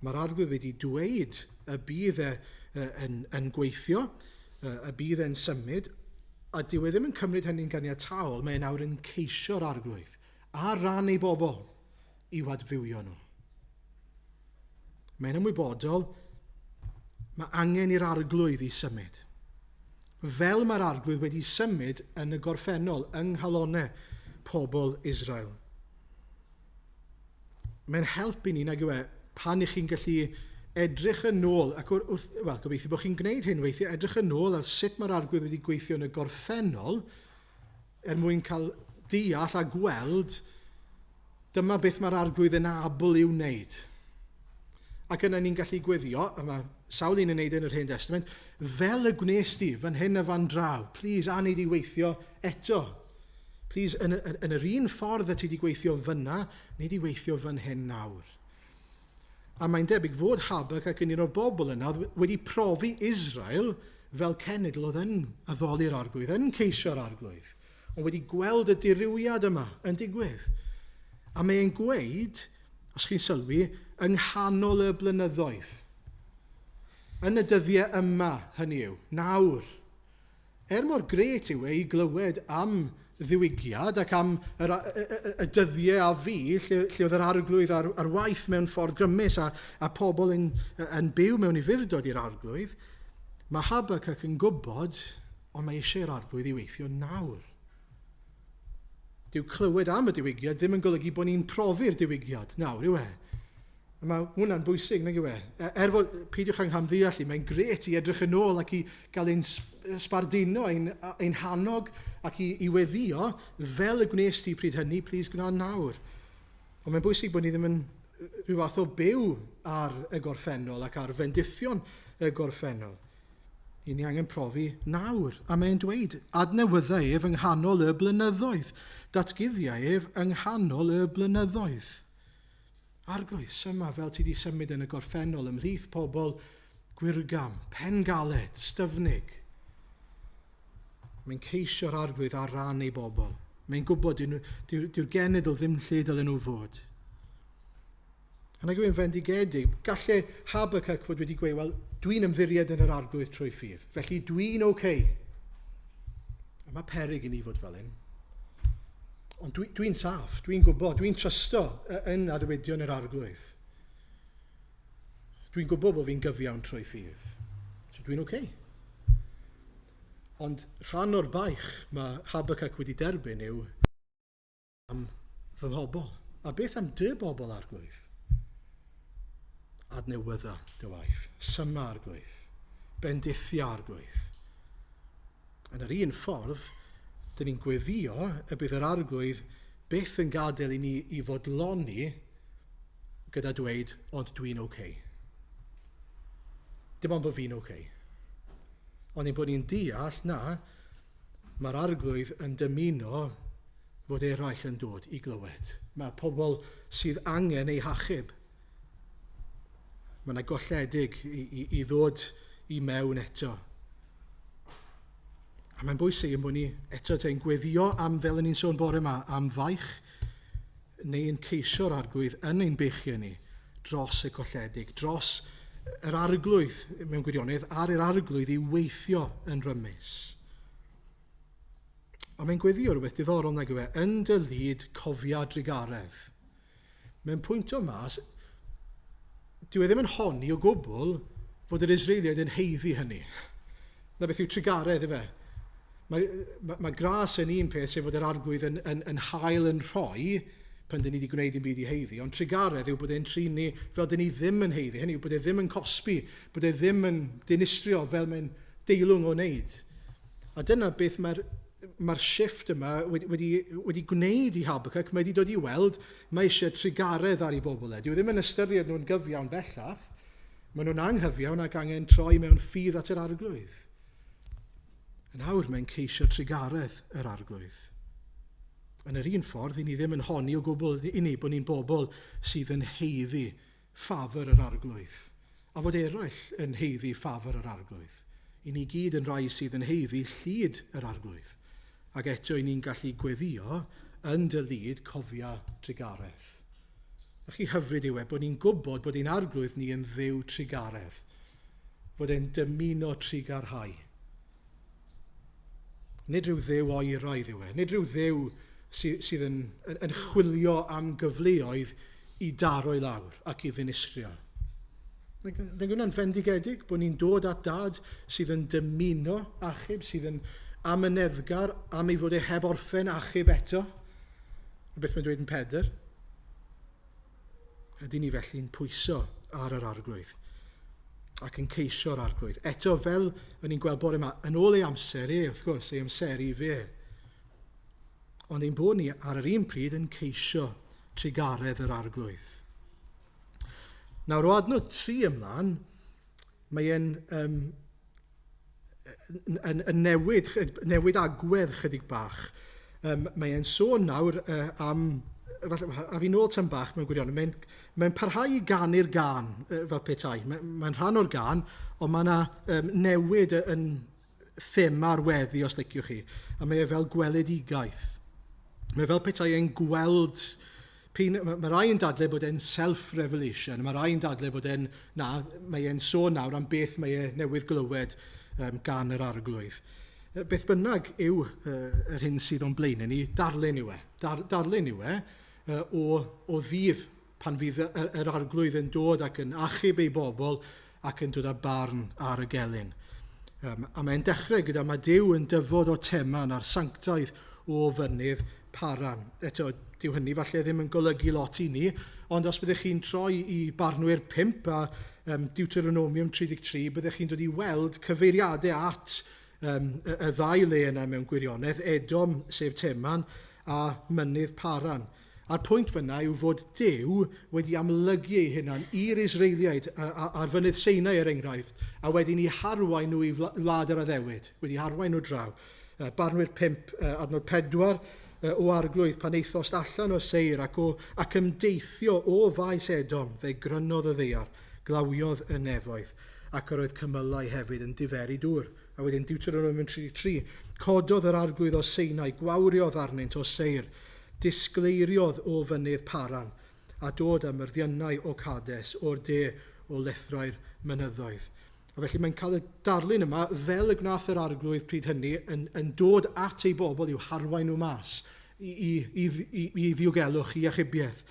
Mae'r arglwydd wedi dweud y bydd yn gweithio, y bydd e'n symud, a dyw e ddim yn cymryd hynny'n ganiataol, mae nawr yn ceisio'r arglwydd a ran ei bobl i wadfywio nhw. Mae'n ymwybodol, mae angen i'r arglwydd i symud. Fel mae'r arglwydd wedi symud yn y gorffennol, yng nghalonau pobl Israel. Mae'n helpu ni, nag yw e, pan i chi'n gallu edrych yn ôl, ac gobeithio bod chi'n gwneud hyn weithio, edrych yn ôl ar sut mae'r arglwydd wedi gweithio yn y gorffennol, mwyn cael deall a gweld, dyma beth mae'r arglwydd yn abl i'w wneud. Ac yna ni'n gallu gweddio, a mae sawl un yn wneud yn yr Hen Testament, fel y gwnes di fan hyn a fan draw, please aneud i weithio eto. Please, yn yr un ffordd y ti wedi gweithio fyna, nid i weithio fan hyn nawr. A mae'n debyg fod Habacuc yn un o'r bobl yna wedi profi Israel fel cenedl oedd yn addoli'r arglwydd, yn ceisio'r arglwydd, ond wedi gweld y dirywiad yma yn digwydd. A mae'n gweud, os chi'n sylwi, yng nghanol y blynyddoedd. Yn y dyddiau yma, hynny yw, nawr. Mor gret yw e i glywed am ddiwygiad ac am y dyddiau a fi lle oedd yr arglwydd ar waith mewn ffordd grymus a pobl yn byw mewn i fuddod i'r arglwydd, mae Habacuc yn gwybod ond mae eisiau'r arglwydd i weithio nawr. Dyw clywed am y diwygiad ddim yn golygu bod ni'n profi'r diwygiad nawr, yw e? Mae hwnna'n bwysig, nag yw e? Fod peidiwch yng nghamddeall, mae'n gret i edrych yn ôl ac i gael ein sbardino, ein hanog ac i weddio fel y gwnes ti pryd hynny, plis gwna nawr. Ond mae'n bwysig bod ni ddim yn rhyw fath o byw ar y gorffennol ac ar fendithion y gorffennol. I ni angen profi nawr. A mae'n dweud, adnewyddau ef yng nghanol y blynyddoedd. Datguddiau ef yng nghanol y blynyddoedd. Arglwydd syma fel ti wedi symud yn y gorffennol ymhlith pobl gwirgam, pen galed, styfnig. Mae'n ceisio'r arglwydd ar ran ei bobl. Mae'n gwybod dyw'r genedl ddim lle dylen nhw fod. A nag yw'n fendigedig, gallai Habacuc fod wedi gweud, wel, dwi'n ymddiried yn yr arglwydd trwy ffydd, felly dwi'n okay. A mae peryg i ni fod fel hyn. Ond dwi'n saff, dwi'n gwybod, dwi'n trysto yn addewidion yr arglwydd. Dwi'n gwybod bod fi'n gyfiawn trwy ffydd. So dwi'n okay. Ond rhan o'r baich mae Habacuc wedi derbyn yw am fy nghobl. A beth am dy bobl arglwydd? Adnewydda dy waith, syma arglwydd, bendithia arglwydd. Yn yr un ffordd, dyn ni'n gweddio y bydd yr arglwydd beth yn gadael i ni i fodloni gyda dweud, ond dwi'n okay. Dim ond bod fi'n okay. Ond ein bod ni'n deall na, mae'r arglwydd yn dymuno fod eraill yn dod i glywed. Mae pobl sydd angen ei hachub. Mae yna golledig i ddod i mewn eto. A mae'n bwysig yn bod ni eto te'n gweddio am, fel ni'n sôn bore yma, am faich neu yn ceisio'r arglwydd yn ein beichiau ni dros y golledig, dros yr arglwydd mewn gwirionedd ar yr arglwydd i weithio yn rymus. A mae'n gweddio rhywbeth diddorol nag yw e, yn dy lyd cofia drigaredd. Mae'n pwynt o mas, dyw e ddim yn honni o gwbl fod yr Israeliad yn heiddi hynny. Na beth yw trigaredd efe. Mae gras yn un peth sef fod yr arglwydd yn hael yn rhoi pan dyn ni wedi gwneud yn byd i heiddi, ond trigaredd yw bod e'n trin ni fel dyn ni ddim yn heiddi, hynny yw bod e ddim yn cosbi, bod e ddim yn dinistrio fel mae'n deilwng o wneud. A dyna beth mae'r shift yma wedi gwneud i Habacuc, mae wedi dod i weld, mae eisiau trigaredd ar ei bobl e. Dyw ddim yn ystyried nhw'n gyfiawn bellach, maen nhw'n anghyfiawn ac angen troi mewn ffydd at yr arglwydd. Yn awr mae'n ceisio trigaredd yr arglwydd. Yn yr un ffordd, i ni ddim yn honni o gwbl i ni bod ni'n bobl sydd yn heiddi ffafr yr arglwydd. A fod eraill yn heiddi ffafr yr arglwydd. I ni gyd yn rai sydd yn heiddi llyd yr arglwydd. Ac eto i ni'n gallu gweddio yn dy lyd cofia trigaredd. A chi hyfryd yw e bod ni'n gwybod bod ein arglwydd ni yn dduw trigaredd. Fod e'n dymuno trigarhau. Nid rhyw ddew oeraidd yw e. Nid rhyw ddew sydd yn chwilio am gyfleoedd i daro i lawr ac i ddinistrio. Dwi'n gwneud fendigedig bod ni'n dod at dad sydd yn dymuno achub, sydd yn amyneddgar am ei fod e heb orffen achub eto. Beth mae'n dweud yn Pedr. Ydy ni felly'n pwyso ar yr arglwydd ac yn ceisio'r arglwydd. Eto fel o'n i'n gweld bore yma, yn ôl ei amser wrth gwrs, ei amser i fe. Ond ein bod ni ar yr un pryd yn ceisio trigaredd yr arglwydd. Nawr o adnod 3 ymlaen, mae'n newid agwedd chydig bach. Mae'n sôn nawr am, a fi'n ôl tam bach mewn gwirion, mae'n parhau i ganu'r gan fel petai. Mae'n rhan o'r gan, ond mae yna newid yn thema'r weddi os liciwch chi. A mae e fel gweledigaeth. Mae fel petai yn gweld... Mae rai yn dadlau bod e'n self-revelation. Mae rai yn dadlau bod e'n... mae e'n sôn nawr am beth mae e newydd glywed gan yr arglwydd. beth bynnag yw yr hyn sydd o'n blaen ni, darlun yw e. Darlun yw e o ddydd pan fydd yr arglwydd yn dod ac yn achub ei bobl ac yn dod â barn ar y gelyn. A mae'n dechrau gyda mae Duw yn dyfod o teman a'r sanctaidd o fynydd Paran. Eto, dyw hynny falle ddim yn golygu lot i ni, ond os byddech chi'n troi i Barnwyr 5 a Deuteronomium 33, byddech chi'n dod i weld cyfeiriadau at y ddau le yna mewn gwirionedd, Edom sef Teman a mynydd Paran. A'r pwynt fyna yw fod Duw wedi amlygu ei hunan i'r Israeliaid a'r fynydd Sinai enghraifft, a wedyn i harwain nhw i wlad yr addewid, wedi harwain nhw draw. Barnwyr 5, adnod 4, o arglwydd pan eithost allan o Seir ac ymdeithio o faes Edom, fe grynodd y ddeiar, glawiodd y nefoedd, ac yr oedd cymylau hefyd yn diferu dŵr. A wedyn Deuteronomium 33, cododd yr arglwydd o Sinai, gwawriodd arnynt o Seir, disgleiriodd o fynydd Paran, a dod am myrddionau o Cades o'r de o lethrau'r mynyddoedd. A felly mae'n cael y darlun yma fel y gnath yr arglwydd pryd hynny yn dod at ei bobl i'w harwain nhw mas i ddiogelu, i achubiaeth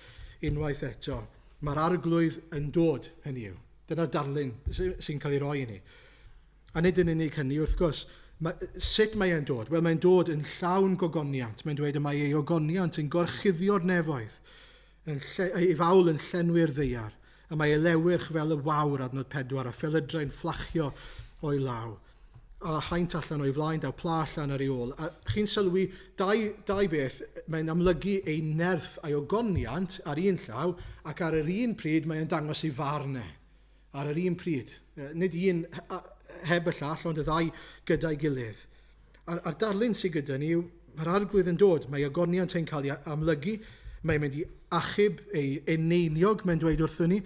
unwaith eto. Mae'r arglwydd yn dod hynny yw. Dyna'r darlun sy'n cael ei roi i ni. A nid yn unig hynny, wrth gwrs, sut mae e'n dod? Wel, mae'n dod yn llawn gogoniant. Mae'n dweud y mae ei ogoniant yn gorchuddio'r nefoedd, ei fawl yn llenwi'r ddeiar, a mae ei lewyrch fel y wawr adnod 4, a phelydau'n fflachio o'i law. A haint allan o'i flaen, daw pla allan ar ei ôl. A chi'n sylwi, dau beth, mae'n amlygu ei nerth a'i ogoniant ar un llaw, ac ar yr un pryd mae'n dangos ei farnau. Ar yr un pryd. Nid un heb y llall, ond y ddau gyda'i gilydd. A'r darlun sydd gyda ni yw, mae'r arglwydd yn dod, mae agoniant yn cael ei amlygu, mae'n mynd i achub ei eneiniog, mae'n dweud wrthyn ni,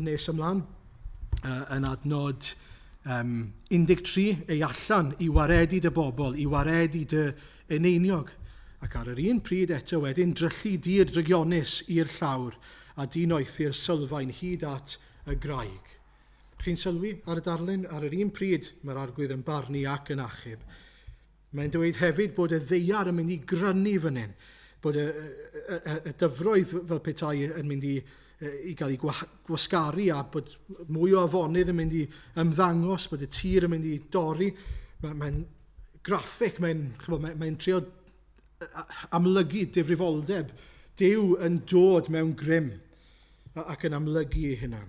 nes ymlaen, yn adnod 13, ei allan i waredu dy bobl, i waredu dy eneiniog. Ac ar yr un pryd eto wedyn, dryllu dir drygionus i'r llawr, a dinoethu'r sylfaen hyd at y graig. Chi'n sylwi ar y darlun? Ar yr un pryd mae'r arglwydd yn barnu ac yn achub. Mae'n dweud hefyd bod y ddeiar yn mynd i grynu fan hyn, bod y dyfroedd fel petai yn mynd i gael ei gwasgaru a bod mwy o afonydd yn mynd i ymddangos, bod y tir yn mynd i dorri. Mae'n graffig, mae'n trio amlygu difrifoldeb. Duw yn dod mewn grym ac yn amlygu ei hunan.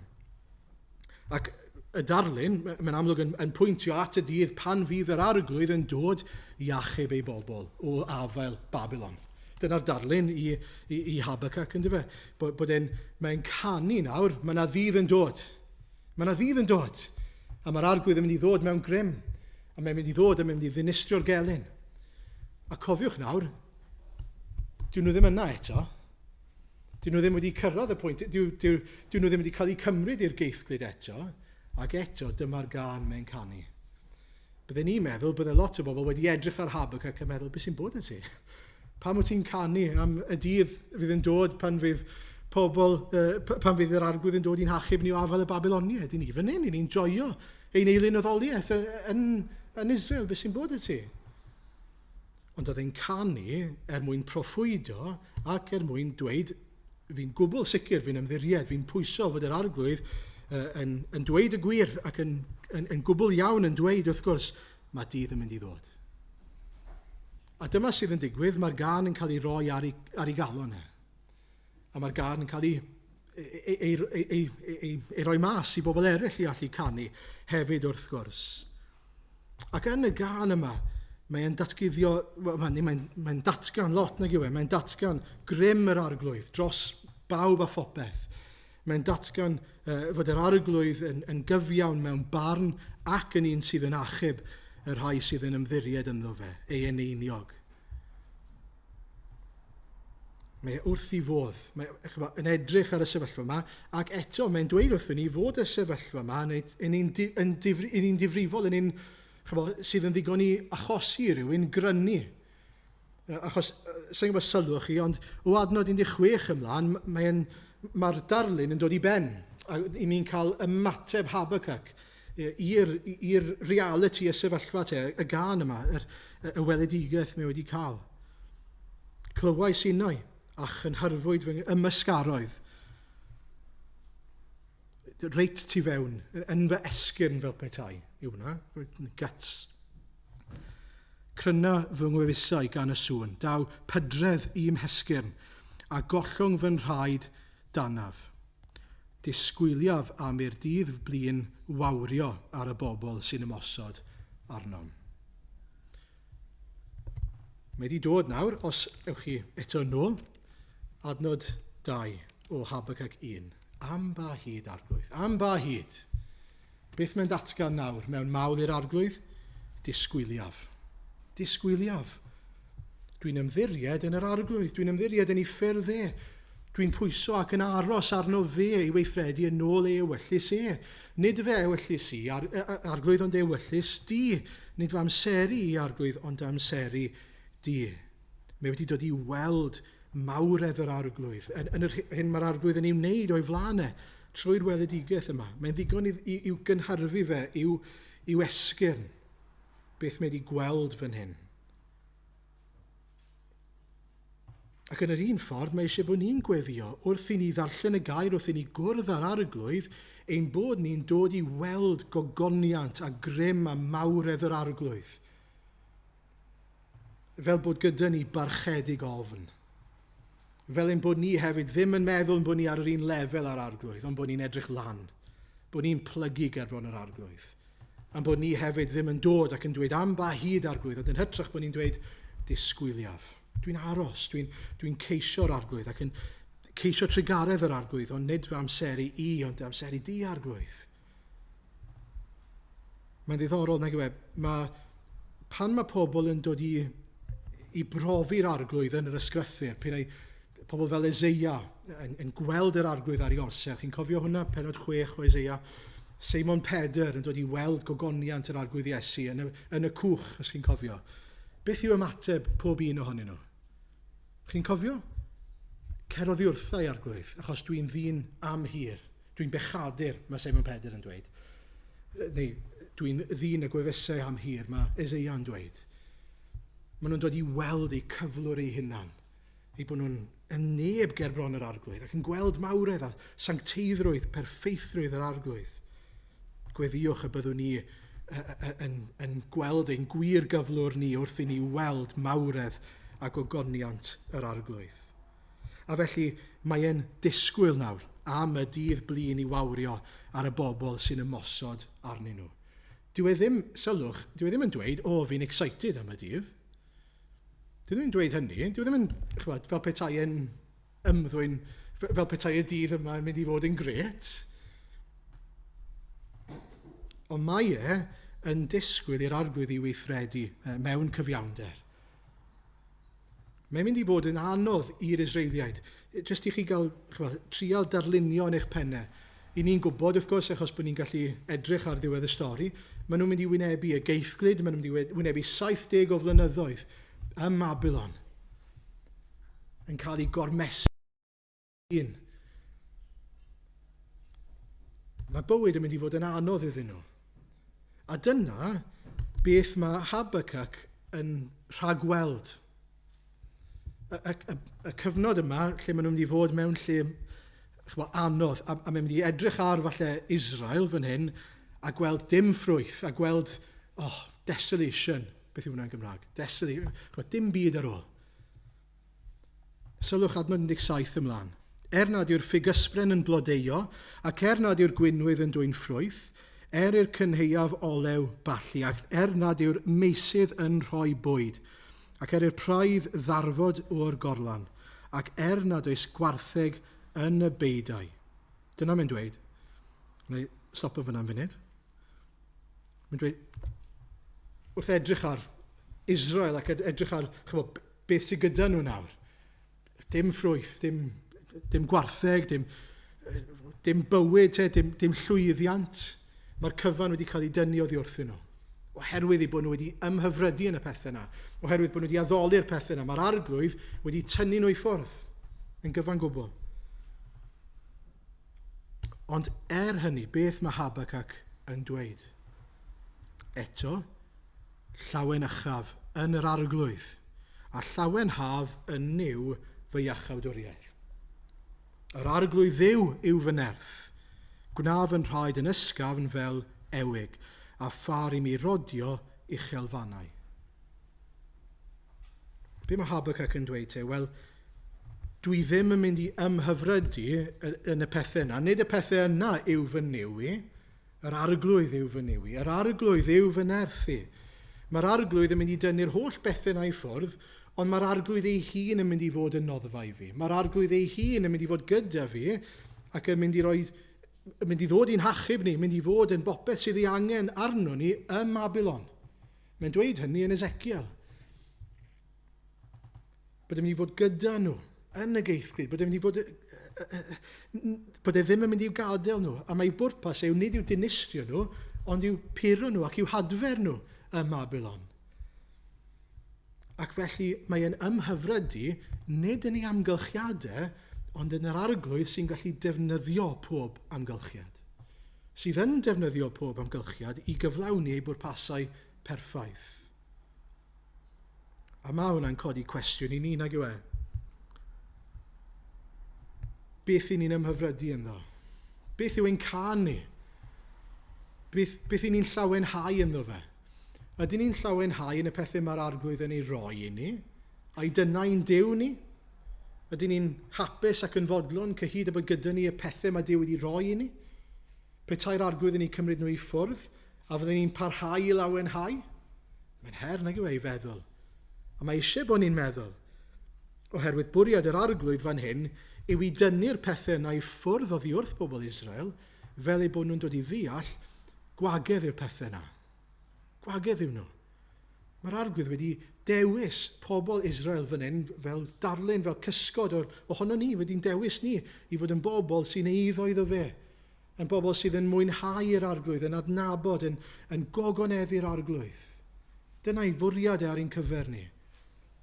Ac y darlun, mae'n amlwg yn pwyntio at y dydd pan fydd yr arglwydd yn dod i achub ei bobl o afael Babylon. Dyna'r darlun i Habacuc, ynddo fe. Bod mae'n canu nawr, mae yna ddydd yn dod. Mae yna ddydd yn dod. A mae'r arglwydd yn mynd i ddod mewn grym. A mae'n mynd i ddod a mae'n mynd i ddinistrio'r gelyn. A cofiwch nawr, dyn nhw ddim yna eto. Dyn nhw ddim wedi cyrraedd y pwynt, dyn nhw ddim wedi cael eu cymryd i'r geithglyd eto, ac eto dyma'r gân mae'n canu. Byddwn ni'n meddwl, bydde lot o bobl wedi edrych ar Habacuc a meddwl, beth sy'n bod yn ti? Pam wyt ti'n canu am y dydd fydd yn dod pan fydd pan fydd yr arglwydd yn dod i'n hachub ni o afael y Babyloniaid? Dyn ni fan hyn, ni'n joio ein eilynoddoliaeth yn Israel, beth sy'n bod yn ti? Ond oedd e'n canu mwyn proffwydo ac mwyn dweud, fi'n gwbl sicr, fi'n ymddiried, fi'n pwyso fod yr arglwydd yn dweud y gwir ac yn gwbl iawn yn dweud, wrth gwrs, mae dydd yn mynd i ddod. A dyma sydd yn digwydd, mae'r gân yn cael ei roi ar ei galon. A mae'r gân yn cael ei roi mas i bobl eraill i allu canu hefyd wrth gwrs. Ac yn y gân yma, mae'n datguddio, mae'n datgan lot nag yw e, mae'n datgan grym yr arglwydd dros bawb a phopeth. Mae'n datgan fod yr arglwydd yn gyfiawn mewn barn ac yn un sydd yn achub y rhai sydd yn ymddiried ynddo fe, ei eneiniog. Mae wrth i fodd, yn edrych ar y sefyllfa yma, ac eto mae'n dweud wrthyn ni fod y sefyllfa yma yn un difrifol, yn un sydd yn ddigon i achosi rhywun grynu. Achos, sy'n gwybod sylwch chi, ond o adnod 16 ymlaen, mae'r darlun yn dod i ben. A i ni'n cael ymateb Habacuc i'r reality y sefyllfa te, y gan yma, y weledigaeth mae wedi cael. Clywais unai, ach yn hyrfwyd fy ymysgaroedd. Reit tu fewn, yn fy esgyrn fel petai, yw hwnna, guts. Cryna fy ngwefusau gan y sŵn, daw pydredd i'm hesgyrn, a gollwng fy nrhaid danaf. Disgwyliaf am i'r dydd blin wawrio ar y bobl sy'n ymosod arnom. Mae wedi dod nawr, os ewch chi eto nôl, adnod 2 o Habacuc 1. Am ba hyd arglwydd, am ba hyd. Beth mae'n datgan nawr mewn mawl i'r arglwydd? Disgwyliaf. Disgwyliaf. Dwi'n ymddiried yn yr arglwydd, dwi'n ymddiried yn ei ffyrdd e. Dwi'n pwyso ac yn aros arno fe i weithredu yn ôl ei ewyllus e. Nid fe ewyllus i, arglwydd ond ewyllus di. Nid fy amseru i arglwydd ond amseru di. Mae wedi dod i weld mawredd yr arglwydd. Yn yr hyn mae'r arglwydd yn ei wneud o'i flanau trwy'r weledigaeth yma. Mae'n ddigon i'w gynhyrfu fe, i'w esgyrn beth mae wedi gweld fan hyn. Ac yn yr un ffordd, mae eisiau bod ni'n gweddio wrth i ni ddarllen y gair, wrth i ni gwrdd ar arglwydd, ein bod ni'n dod i weld gogoniant a grym a mawredd yr arglwydd. Fel bod gyda ni barchedig ofn. Fel ein bod ni hefyd ddim yn meddwl bod ni ar yr un lefel ar arglwydd, ond bod ni'n edrych lan. Bod ni'n plygu gerbron yr arglwydd. A bod ni hefyd ddim yn dod ac yn dweud am ba hyd arglwydd, ond yn hytrach bod ni'n dweud disgwyliaf. Dwi'n aros, dwi'n ceisio'r arglwydd ac yn ceisio trigaredd yr arglwydd, ond nid fy amseru i, ond amseru di arglwydd. Mae'n ddiddorol, nag yw e, pan mae pobl yn dod i brofi'r arglwydd yn yr ysgrythur, pryd pobl fel Eseia yn gweld yr arglwydd ar ei orsedd. Chi'n cofio hwnna, penod 6 o Eseia. Seimon Pedr yn dod i weld gogoniant yr arglwydd Iesu yn y cwch, os chi'n cofio. Beth yw ymateb pob un ohonyn nhw? Chi'n cofio? Cerodd i wrthau arglwydd, achos dwi'n ddyn am hir. Dwi'n bechadur, mae Seimon Pedr yn dweud. Neu, dwi'n ddyn y gwefusau am hir, mae Eseia yn dweud. Maen nhw'n dod i weld eu cyflwr eu hunan, eu bod nhw'n yneb gerbron yr arglwydd, ac yn gweld mawredd a sancteiddrwydd, perfeithrwydd yr arglwydd. Gweddiwch y byddwn ni yn gweld ein gwir gyflwr ni wrth i ni weld mawredd a gogoniant yr arglwydd. A felly mae e'n disgwyl nawr am y dydd blin i wawrio ar y bobl sy'n ymosod arnyn nhw. Dyw e ddim, sylwch, dyw e ddim yn dweud, fi'n excited am y dydd. Dyw e ddim yn dweud hynny, dyw e ddim yn, fel petai yn ymddwyn, fel petai y dydd yma yn mynd i fod yn gret. Ond mae yn disgwyl i'r arglwydd i weithredu mewn cyfiawnder. Mae'n mynd i fod yn anodd i'r Israeliaid. Jyst i chi gael trial darlunio yn eich pennau. I ni'n gwybod, wrth gwrs, achos bod ni'n gallu edrych ar ddiwedd y stori, maen nhw'n mynd i wynebu y geithglyd, maen nhw'n mynd i wynebu 70 o flynyddoedd ym Babylon yn cael ei gormesu. Mae bywyd yn mynd i fod yn anodd iddyn nhw. A dyna beth mae Habacuc yn rhagweld. Y cyfnod yma, lle maen nhw'n mynd i fod mewn lle anodd, a mae'n mynd i edrych ar falle Israel fan hyn, a gweld dim ffrwyth, a gweld desolation, beth yw hwnna'n Gymraeg, desolation, dim byd ar ôl. Sylwch adnod 17 ymlaen. Nad yw'r ffigysbren yn blodeio, ac nad yw'r gwynwydd yn dwy'n ffrwyth, i'r cynheuaf olew balli, ac nad yw'r meisydd yn rhoi bwyd, ac i'r praidd ddarfod o'r gorlan, ac nad oes gwartheg yn y beidau. Dyna mae'n dweud. Neu stopo fyna'n funud. Mae'n dweud, wrth edrych ar Israel ac edrych ar beth sydd gyda nhw nawr. Dim ffrwyth, dim gwartheg, dim bywyd, dim llwyddiant. Mae'r cyfan wedi cael ei dynnu oddi wrthyn nhw. Oherwydd bod nhw wedi ymhyfrydu yn y pethau yna. Oherwydd bod nhw wedi addoli'r pethau yna. Mae'r arglwydd wedi tynnu nhw i ffwrdd. Yn gyfan gwbl. Ond hynny, beth mae Habacuc yn dweud. Eto, llawen uchaf yn yr arglwydd, a llawen haf yn niw fy iachawdwriaeth. Yr arglwydd yw fy nerth, Gwnaf yn rhaid yn ysgafn fel ewig, a phar i mi rodio uchelfannau. Be mae Habacuc yn dweud te? Wel, dwi ddim yn mynd i ymhyfrydu yn y pethau yna. Nid y pethau yna yw fy niw i, yr arglwydd yw fy niw i, yr arglwydd yw fy nerth i. Mae'r arglwydd yn mynd i dynnu'r holl bethau yna i ffwrdd, ond mae'r arglwydd ei hun yn mynd i fod yn noddfa i fi. Mae'r arglwydd ei hun yn mynd i fod gyda fi ac yn mynd i ddod i'n hachub ni, mynd i fod yn bopeth sydd ei angen arno ni ym Babylon. Mae'n dweud hynny yn Ezekiel. Bod e'n mynd i fod gyda nhw yn y geithglyd, bod e ddim yn mynd i'w gadael nhw, a mae bwrpas yw nid yw dinistrio nhw, ond yw puro nhw ac yw hadfer nhw ym Babylon. Ac felly mae e'n ymhyfrydu nid yn ei amgylchiadau, ond yn yr arglwydd sy'n gallu defnyddio pob amgylchiad. Sydd yn defnyddio pob amgylchiad i gyflawni ei bwrpasau perffaith. A mae hwnna'n codi cwestiwn i ni, nag yw e? Beth i ni'n ymhyfrydu ynddo? Beth yw ein can ni? Beth i ni'n llawenhau ynddo fe? Ydyn ni'n llawenhau yn y pethau mae'r arglwydd yn ei roi i ni? A'i dyna'n Duw ni? Ydyn ni'n hapus ac yn fodlon cyhyd y bod gyda ni y pethau mae Duw wedi roi i ni? Petai'r arglwydd yn ei cymryd nhw i ffwrdd, a fydden ni'n parhau i lawenhau? Mae'n her nag yw ei feddwl. A mae eisiau bod ni'n meddwl, oherwydd bwriad yr arglwydd fan hyn, yw i dynnu'r pethau yna i ffwrdd oddi wrth bobl Israel, fel eu bod nhw'n dod i ddeall, gwagedd yw'r pethau yna. Gwagedd yw nhw. Mae'r arglwydd wedi dewis pobl Israel fan hyn, fel darlun, fel cysgod ohono ni, wedi'n dewis ni i fod yn bobl sy'n eiddo iddo fe. Yn bobl sydd yn mwynhau'r arglwydd, yn adnabod, yn gogoneddu'r arglwydd. Dyna'i fwriad ar ein cyfer ni.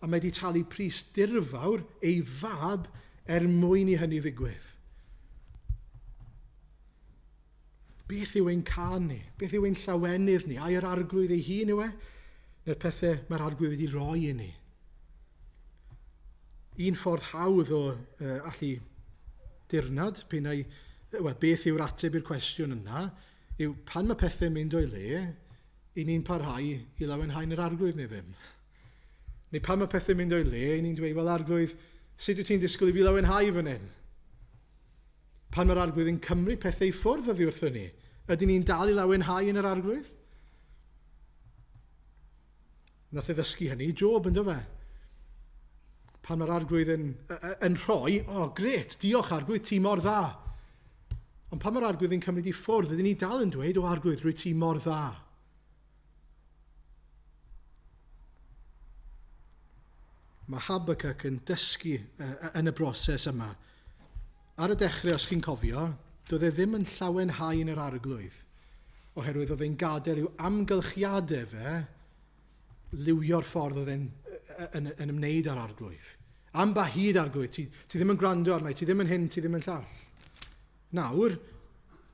A mae wedi talu pris dirfawr ei fab mwyn i hynny ddigwydd. Beth yw ein can ni? Beth yw ein llawenydd ni? A'i yr arglwydd ei hun yw e? Neu'r pethau mae'r arglwydd wedi roi i ni? Un ffordd hawdd o allu dirnad, beth yw'r ateb i'r cwestiwn yna, yw pan mae pethau'n mynd o'i le, i ni'n parhau i lawenhau'n yr arglwydd neu ddim. Neu pan mae pethau'n mynd o'i le, i ni'n dweud, wel arglwydd, sut wyt ti'n disgwyl i fi lawenhau fan hyn? Pan mae'r arglwydd yn cymryd pethau i ffwrdd oddi wrthyn ni, ydyn ni'n dal i lawenhau yn yr arglwydd? Nath e ddysgu hynny i Job, ynddo fe? Pan mae'r arglwydd yn rhoi, gret, diolch arglwydd, ti mor dda. Ond pan mae'r arglwydd yn cymryd i ffwrdd, ydyn ni dal yn dweud, arglwydd, rwy ti mor dda. Mae Habacuc yn dysgu yn y broses yma. Ar y dechrau, os chi'n cofio, doedd e ddim yn llawenhau yn yr arglwydd, oherwydd oedd e'n gadael i'w amgylchiadau fe liwio'r ffordd oedd e'n ymwneud â'r arglwydd. Am ba hyd arglwydd, ti ddim yn gwrando arna, ti ddim yn hyn, ti ddim yn llall. Nawr,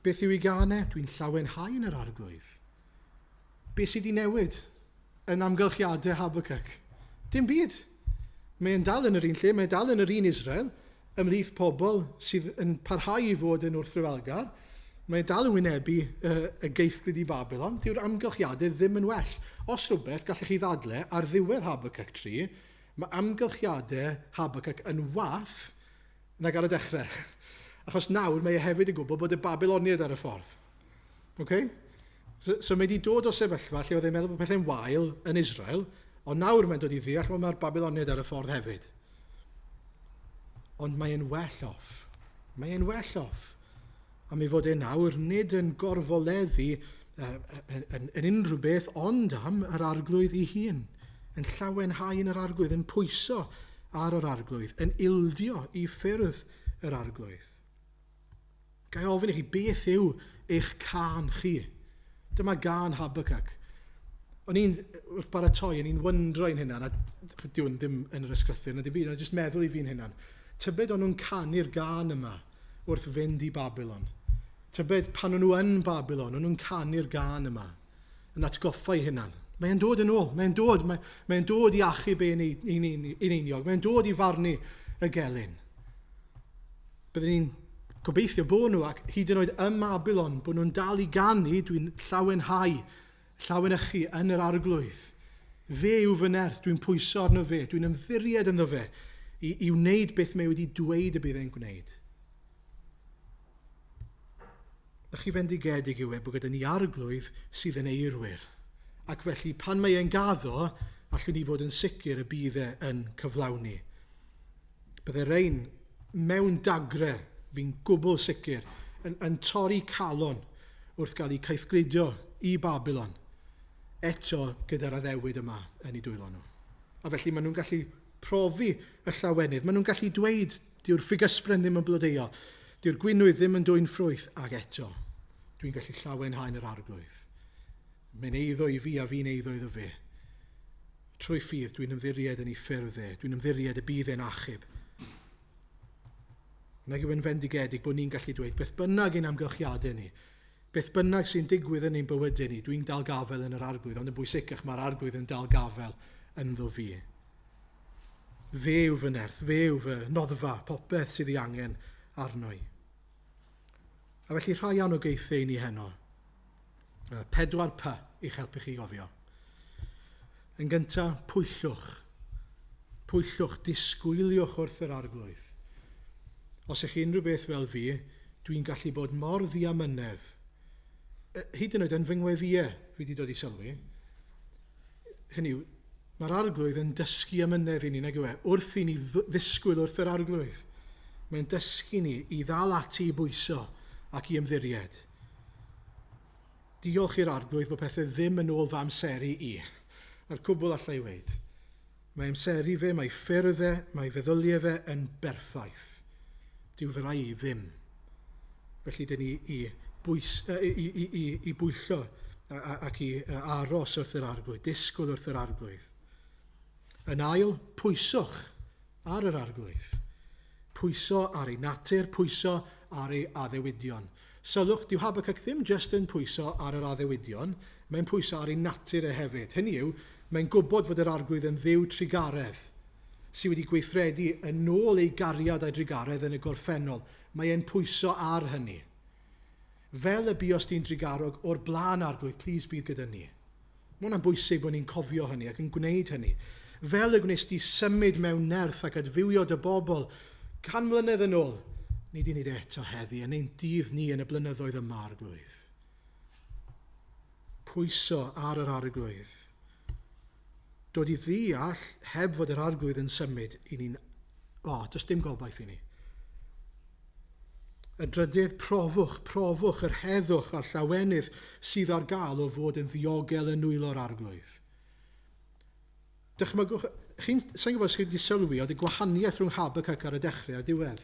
beth yw ei ganau? Dwi'n llawenhau yn yr arglwydd. Beth sydd wedi newid yn amgylchiadau Habacuc? Dim byd. Mae'n dal yn yr un lle, mae'n dal yn yr un Israel, ymhlith pobl sydd yn parhau i fod yn wrthryfelgar. Mae'n dal yn wynebu y geithglyd i Babylon. Dyw'r amgylchiadau ddim yn well. Os rhywbeth gallech chi ddadle ar ddiwedd Habacuc 3, mae amgylchiadau Habacuc yn wath nag ar y dechrau. Achos nawr mae e hefyd yn gwybod bod y Babyloniaid ar y ffordd. Okay? So mae wedi dod o sefyllfa lle oedd e'n meddwl bod pethau'n wael yn Israel, ond nawr mae'n dod i ddeall bod mae'r Babyloniaid ar y ffordd hefyd. Ond mae'n well off. Mae'n well off. A mi fod e nawr nid yn gorfoleddu yn unrhyw beth ond am yr arglwydd ei hun. Yn llawenhau yn yr arglwydd, yn pwyso ar yr arglwydd, yn ildio i ffyrdd yr arglwydd. Gai ofyn i chi, beth yw eich can chi? Dyma gan Habacuc. O'n i'n wrth baratoi, o'n i'n wyndro i'n hynna, a diwn ddim yn yr ysgrythur, na dim byd, o'n jyst meddwl i fi'n hynna. Tybed o'n nhw'n canu'r gan yma wrth fynd i Babylon. Tybed pan o'n nhw yn Babylon, o'n nhw'n canu'r gan yma, yn atgoffa eu hunan. Mae'n dod yn ôl, mae'n dod i achub ein uniog, mae'n dod i farnu y gelyn. Byddwn ni'n gobeithio bod nhw, ac hyd yn oed ym Babylon, bod nhw'n dal i ganu, dwi'n llawenychu yn yr arglwydd. Fe yw fy nerth, dwi'n pwyso arno fe, dwi'n ymddiried ynddo fe, i wneud beth mae wedi dweud y bydd e'n gwneud. Na chi fendigedig yw bod gyda ni arglwydd sydd yn eirwyr. Ac felly, pan mae e'n gaddo, allwn ni fod yn sicr y bydd e'n cyflawni. Bydde rhain mewn dagre, fi'n gwbl sicr, yn torri calon wrth gael eu caethgludio i Babylon, eto gyda'r addewid yma yn eu dwylo nhw. A felly maen nhw'n gallu profi y llawenydd. Maen nhw'n gallu dweud, dyw'r ffugysbren ddim yn blodeuo, dyw'r gwynwydd ddim yn dwy'n ffrwyth, ac eto, dwi'n gallu llawenhau'n yr arglwydd. Mae'n eiddo i fi a fi'n eiddo iddo fe. Trwy ffydd, dwi'n ymddiried yn ei ffyrdd e, dwi'n ymddiried y bydd e'n achub. Nag yw yn fendigedig bod ni'n gallu dweud beth bynnag ein amgylchiadau ni, beth bynnag sy'n digwydd yn ein bywydau ni, dwi'n dal gafel yn yr arglwydd, ond yn bwysicach mae'r arglwydd yn dal gafel ynddo fi. Fe yw fy nerth, fe yw fy noddfa, popeth sydd ei angen arno i. A felly rhai anogaethau ni heno. 4 P i'ch helpu chi gofio. Yn gyntaf, pwyllwch. Pwyllwch, disgwyliwch wrth yr arglwydd. Os ych chi unrhyw beth fel fi, dwi'n gallu bod mor ddiamynedd. Hyd yn oed yn fy ngweddiau, fi wedi dod i sylwi. Hynny yw, mae'r arglwydd yn dysgu amynedd i ni, nag yw e, wrth i ni ddisgwyl wrth yr arglwydd. Mae'n dysgu ni i ddal ati i bwyso ac i ymddiried. Diolch i'r arglwydd bod pethau ddim yn ôl fy amseru i. Na'r cwbl allai weid. Mae amseru fe, mae ffyrdd e, mae feddyliau fe yn berffaith. Dyw fy rai i ddim. Felly dyn ni i bwyllo ac i aros wrth yr arglwydd, disgwyl wrth yr arglwydd. Yn ail, pwyswch ar yr arglwydd. Pwyso ar ei natur, pwyso ar ei addewidion. Sylwch, dyw Habacuc ddim jyst yn pwyso ar yr addewidion, mae'n pwyso ar ei natur e hefyd. Hynny yw, mae'n gwybod fod yr arglwydd yn dduw trigaredd, sydd wedi gweithredu yn ôl ei gariad a'i trigaredd yn y gorffennol. Mae e'n pwyso ar hynny. Fel y buos di'n trigarog o'r blaen arglwydd, plis bydd gyda ni. Mae hwnna'n bwysig bod ni'n cofio hynny ac yn gwneud hynny. Fel y gwnes di symud mewn nerth ac adfywio dy bobl 100 mlynedd yn ôl, ni di wneud eto heddi yn ein dydd ni yn y blynyddoedd yma arglwydd. Pwyso ar yr arglwydd. Dod i ddeall heb fod yr arglwydd yn symud i ni'n... does dim gobaith i ni. Y drydydd, profwch yr heddwch a'r llawenydd sydd ar gael o fod yn ddiogel yn nwylo'r arglwydd. Dychmygwch, sa'n gwybod os chi wedi sylwi, oedd y gwahaniaeth rhwng Habacuc ar y dechrau a'r diwedd.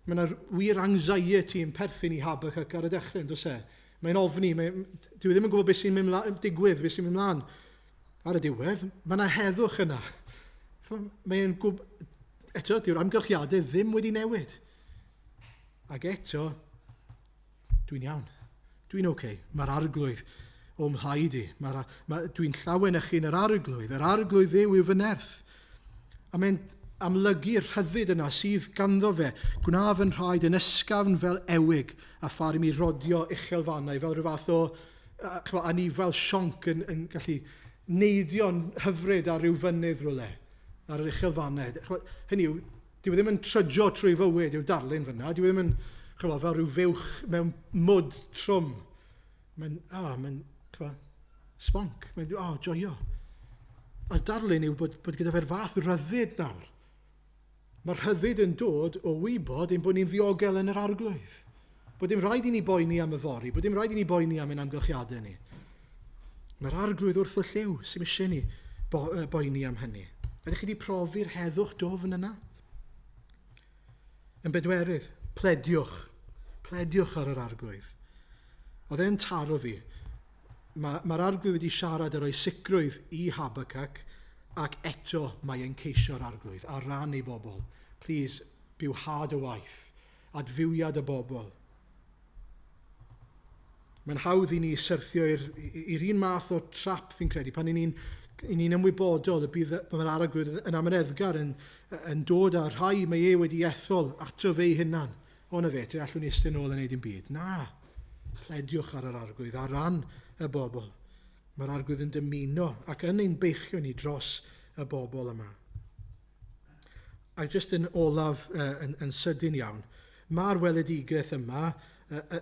Mae yna wir anxiety yn perthyn i Habacuc ar y dechrau, yn does e? Mae'n ofni, dwi ddim yn gwybod beth sy'n digwydd, beth sy'n mynd mlaen. Ar y diwedd, mae yna heddwch yna. Mae'n gwybod, eto, dyw'r amgylchiadau ddim wedi newid. Ac eto, dwi'n iawn. Dwi'n oce. Mae'r arglwydd o'm rhaid i. Dwi'n llawenychu yn yr arglwydd. Yr arglwydd yw fy nerth. A mae'n amlygu'r rhyddid yna sydd ganddo fe. Gwnaf yn rhaid yn ysgafn fel ewig a pharu mi rodio uchelfannau fel rhyw fath o anifal sionc yn gallu neidio'n hyfryd ar ryw fynydd rhywle ar yr uchelfannau. Hynny yw, dyw ddim yn trydjo trwy fywyd i'w darlun fyna. Dyw ddim yn fel rhyw fywch mewn mwd trwm. Mae'n sbonc. Mae'n joio. A darlun yw bod gyda fe'r fath ryddid nawr. Mae'r rhyddid yn dod o wybod ein bod ni'n ddiogel yn yr arglwydd. Bod dim rhaid i ni boeni am y fori, bod dim rhaid i ni boeni am ein amgylchiadau ni. Mae'r arglwydd wrth y lliw sy'n eisiau ni boeni am hynny. Ydych chi wedi profi'r heddwch dofn yna? Yn bedwerydd, plediwch. Plediwch ar yr arglwydd. Oedd e'n taro fi. Mae'r arglwydd wedi siarad ar o'i sicrwydd i Habacuc ac eto mae e'n ceisio'r arglwydd ar ran ei bobl. Please, bywhad y waith, adfywiad y bobl. Mae'n hawdd i ni syrthio i'r un math o trap fi'n credu, pan i ni'n ymwybodol y bydd mae'r arglwydd yn amyneddgar yn dod â rhai mae wedi ethol ato fe ei hunan. O na fe, te allwn ni ystyn ôl yn neud yn byd. Na, plediwch ar yr arglwydd, ar ran y bobl. Mae'r arglwydd yn dymuno ac yn ein beichio ni dros y bobl yma. Ac jyst yn olaf yn sydyn iawn, mae'r weledigaeth yma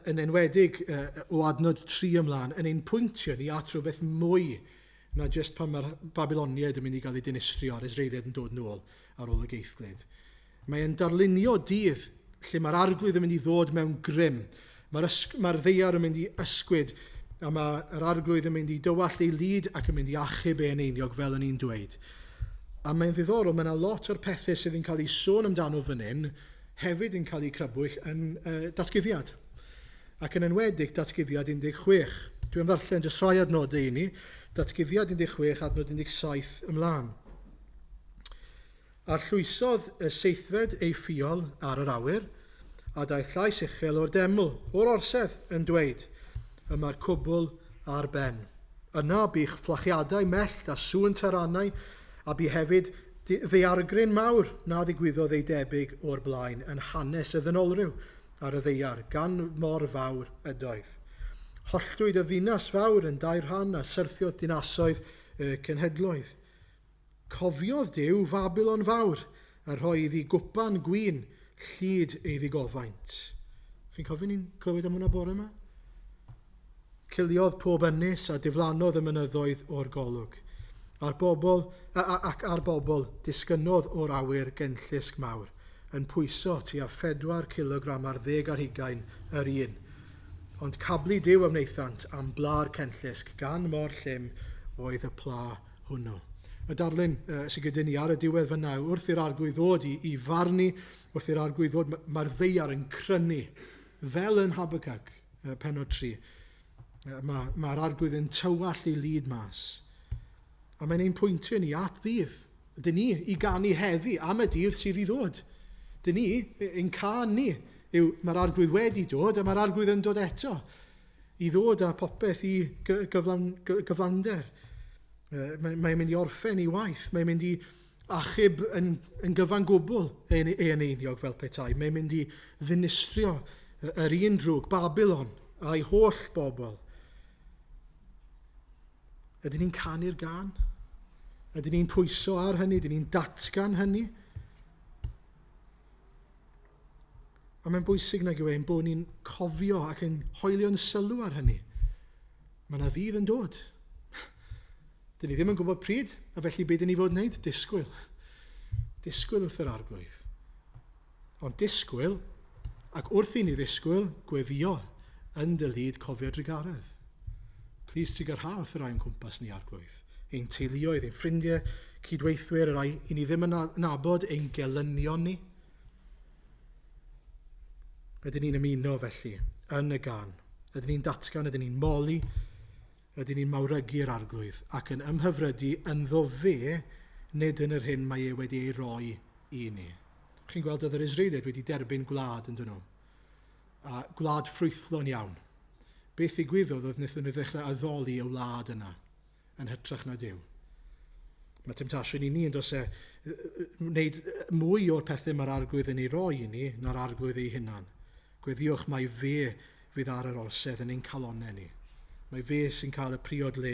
yn enwedig o adnod 3 ymlaen yn ein pwyntio ni at rhywbeth mwy na jyst pan mae'r Babyloniaid yn mynd i gael ei dinistrio a'r Israeliad yn dod nôl ar ôl y geithglyd. Mae'n darlunio dydd lle mae'r arglwydd yn mynd i ddod mewn grym. Mae'r ddeiar yn mynd i ysgwyd a mae'r arglwydd yn mynd i dywall ei lyd ac yn mynd i achub ein einiog fel yn ni'n dweud. A mae'n ddiddorol, mae yna lot o'r pethau sydd yn cael ei sôn amdano fan hyn hefyd yn cael ei crybwyll yn datguddiad. Ac yn enwedig datguddiad 16. Dwi'n ddarllen jyst rhai adnodau i ni. Datguddiad 16 adnod 17 ymlaen. Arllwysodd y seithfed ei ffiol ar yr awyr, a daeth llais uchel o'r deml, o'r orsedd, yn dweud, yma'r cwbl ar ben. Yna bych fflachiadau mellt a sŵn terannau, a bu hefyd ddeargryn mawr na ddigwyddodd ei debyg o'r blaen yn hanes y ddynolryw ar y ddeiar, gan mor fawr ydoedd. Holltwyd y ddinas fawr yn 2 rhan a syrthiodd dinasoedd cenhedloedd. Cofiodd Duw Babylon fawr a rhoi iddi gwpan gwyn llyd ei ddigofaint. Chi'n cofio ni'n clywed am hwnna bore yma? Ciliodd pob ynys a diflannodd y mynyddoedd o'r golwg. A'r bobl disgynnodd o'r awyr genllysg mawr, yn pwyso tua 4 kilogram ar 10 ar 20 yr un. Ond cablu Duw am wneithant am bla'r cenllysg gan mor llym oedd y pla hwnnw. Y darlun sydd gyda ni ar y diwedd fyna, wrth i'r arglwydd ddod i farnu, wrth i'r arglwydd ddod, mae'r ddeiar yn crynu, fel yn Habacuc, pennod 3. Mae'r arglwydd yn tywall ei lyd mas. A mae'n ein pwyntio ni at ddydd. Dyn ni i ganu heddi am y dydd sydd i ddod. Dyn ni, ein can ni, mae'r arglwydd wedi dod a mae'r arglwydd yn dod eto. I ddod â popeth i gyflawnder. Mae'n mynd i orffen ei waith. Mae'n mynd i achub yn gyfan gwbl ei eneiniog fel petai. Mae'n mynd i ddinistrio yr un drwg, Babylon, a'i holl bobl. Ydyn ni'n canu'r gan? Ydyn ni'n pwyso ar hynny? Ydyn ni'n datgan hynny? A mae'n bwysig nag yw ein bod ni'n cofio ac yn hoelio'n sylw ar hynny. Mae yna ddydd yn dod. Dyn ni ddim yn gwybod pryd, a felly beth dyn ni fod yn gwneud? Disgwyl. Disgwyl wrth yr arglwydd. Ond disgwyl, ac wrth i ni ddisgwyl, gweddio yn dy lyd cofio drigaredd. Plis trigarha wrth yr rai yn cwmpas ni arglwydd. Ein teuluoedd, ein ffrindiau, cydweithwyr, yr rai i ni ddim yn nabod ein gelynion ni. Ydyn ni'n ymuno felly yn y gan. Ydyn ni'n datgan, ydyn ni'n moli, ydyn ni'n mawrygu'r arglwydd ac yn ymhyfrydu ynddo fe nid yn yr hyn mae e wedi ei roi i ni. Chi'n gweld oedd yr Israeliad wedi derbyn gwlad yn dyn nhw. A gwlad ffrwythlon iawn. Beth ddigwyddodd oedd wnaethon nhw ddechrau addoli y wlad yna yn hytrach na Duw. Mae temptasiwn i ni yn dos wneud mwy o'r pethau mae'r arglwydd yn ei roi i ni na'r arglwydd ei hunan. Gweddiwch mai fe fydd ar yr orsedd yn ein calonnau ni. Mae fe sy'n cael y priod le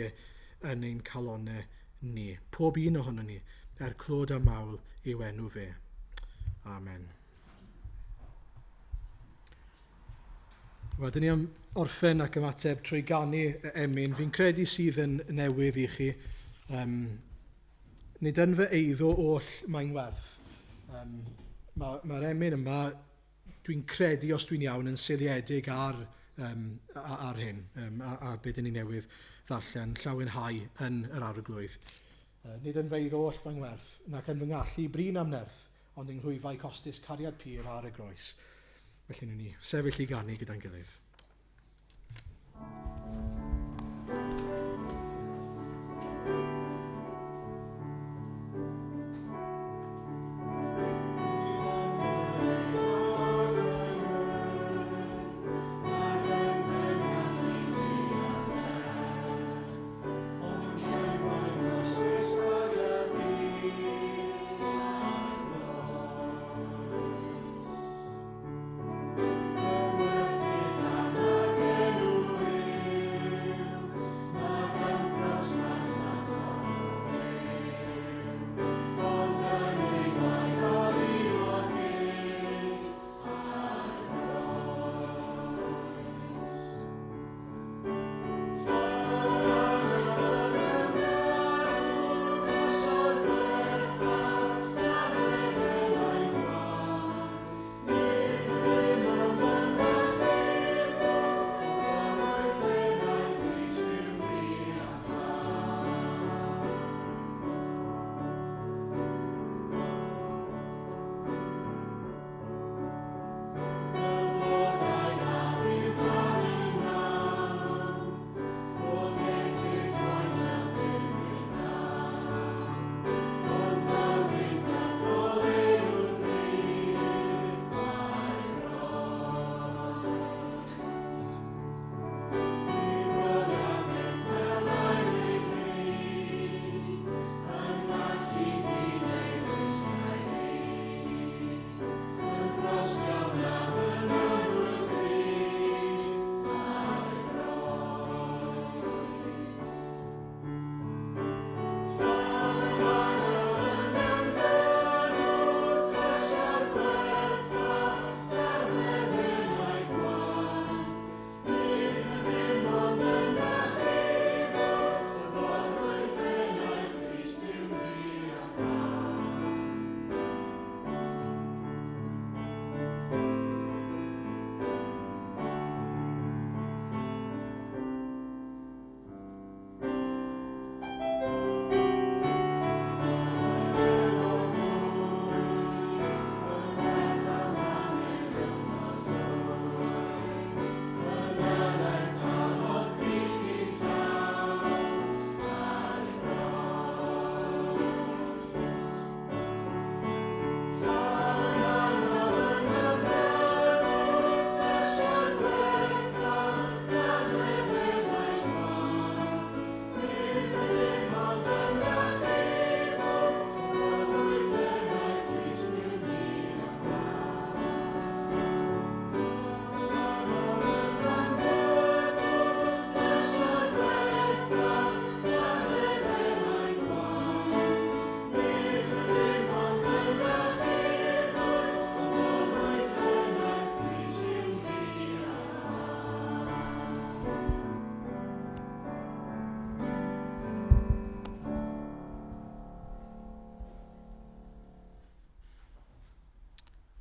yn ein calonnau ni. Pob un ohono ni, clod a mawl i'w enw fe. Amen. Wel, dyn ni am orffen ac ymateb trwy ganu emyn. Fi'n credu sydd yn newydd i chi. Nid yn fy eiddo oll mae'n werth. Mae'r emyn yma, dwi'n credu os dwi'n iawn, yn seiliedig ar hyn, a beth dyn ni newydd ddarllen, llawenhau yn yr arglwydd. Nid yn fy eiddo oll mae'n werth, nac yn fy ngallu brin am nerth, ond yng nghlwyfau costus cariad pur ar y groes. Felly nhw'n ni sefyll i ganu gyda'n gilydd.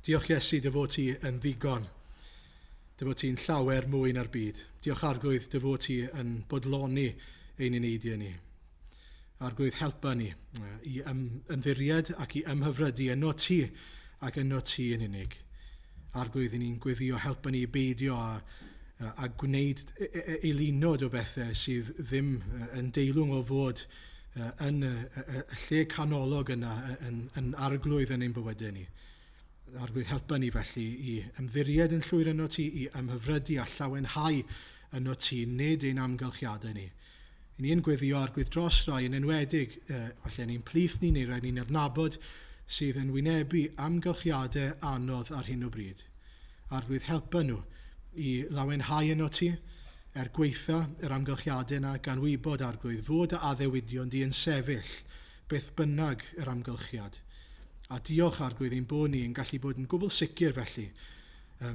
Diolch Iesu dy fod ti yn ddigon. Dy fod ti'n llawer mwy na'r byd. Diolch Arglwydd dy fod ti yn bodloni ein uneidiau ni. Arglwydd helpa ni i ymddiried ac i ymhyfrydu yno ti ac yno ti yn unig. Arglwydd ni'n gweddio helpa ni i beidio a gwneud eilunod o bethau sydd ddim yn deilwng o fod yn y lle canolog yna yn arglwydd yn ein bywydau ni. Arglwydd helpa ni felly i ymddiried yn llwyr yno ti, i ymhyfrydu a llawenhau yno ti, nid ein amgylchiadau ni. Ni'n gweddio Arglwydd dros rai yn enwedig, falle ni'n plith ni neu rhaid ni'n adnabod sydd yn wynebu amgylchiadau anodd ar hyn o bryd. Arglwydd helpa nhw i lawenhau yno ti, gweitha yr amgylchiadau yna gan wybod Arglwydd fod y addewidion di yn sefyll beth bynnag yr amgylchiad. A diolch Arglwydd ein bod ni yn gallu bod yn gwbl sicr felly,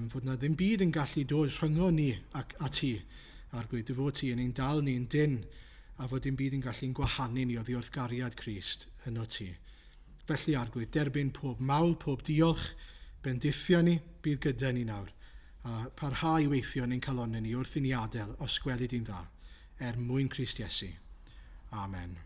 fod na ddim byd yn gallu dod rhyngo ni a ti, Arglwydd, dy fod ti yn ein dal ni yn dyn, a fod dim byd yn gallu'n gwahanu ni o ddiwrthgariad Crist yno ti. Felly Arglwydd, derbyn pob mawl, pob diolch, bendithio ni, bydd gyda ni nawr, a parhau i weithio yn ein calonau ni wrth i ni adael os gwelid i'n dda, mwyn Crist Iesu. Amen.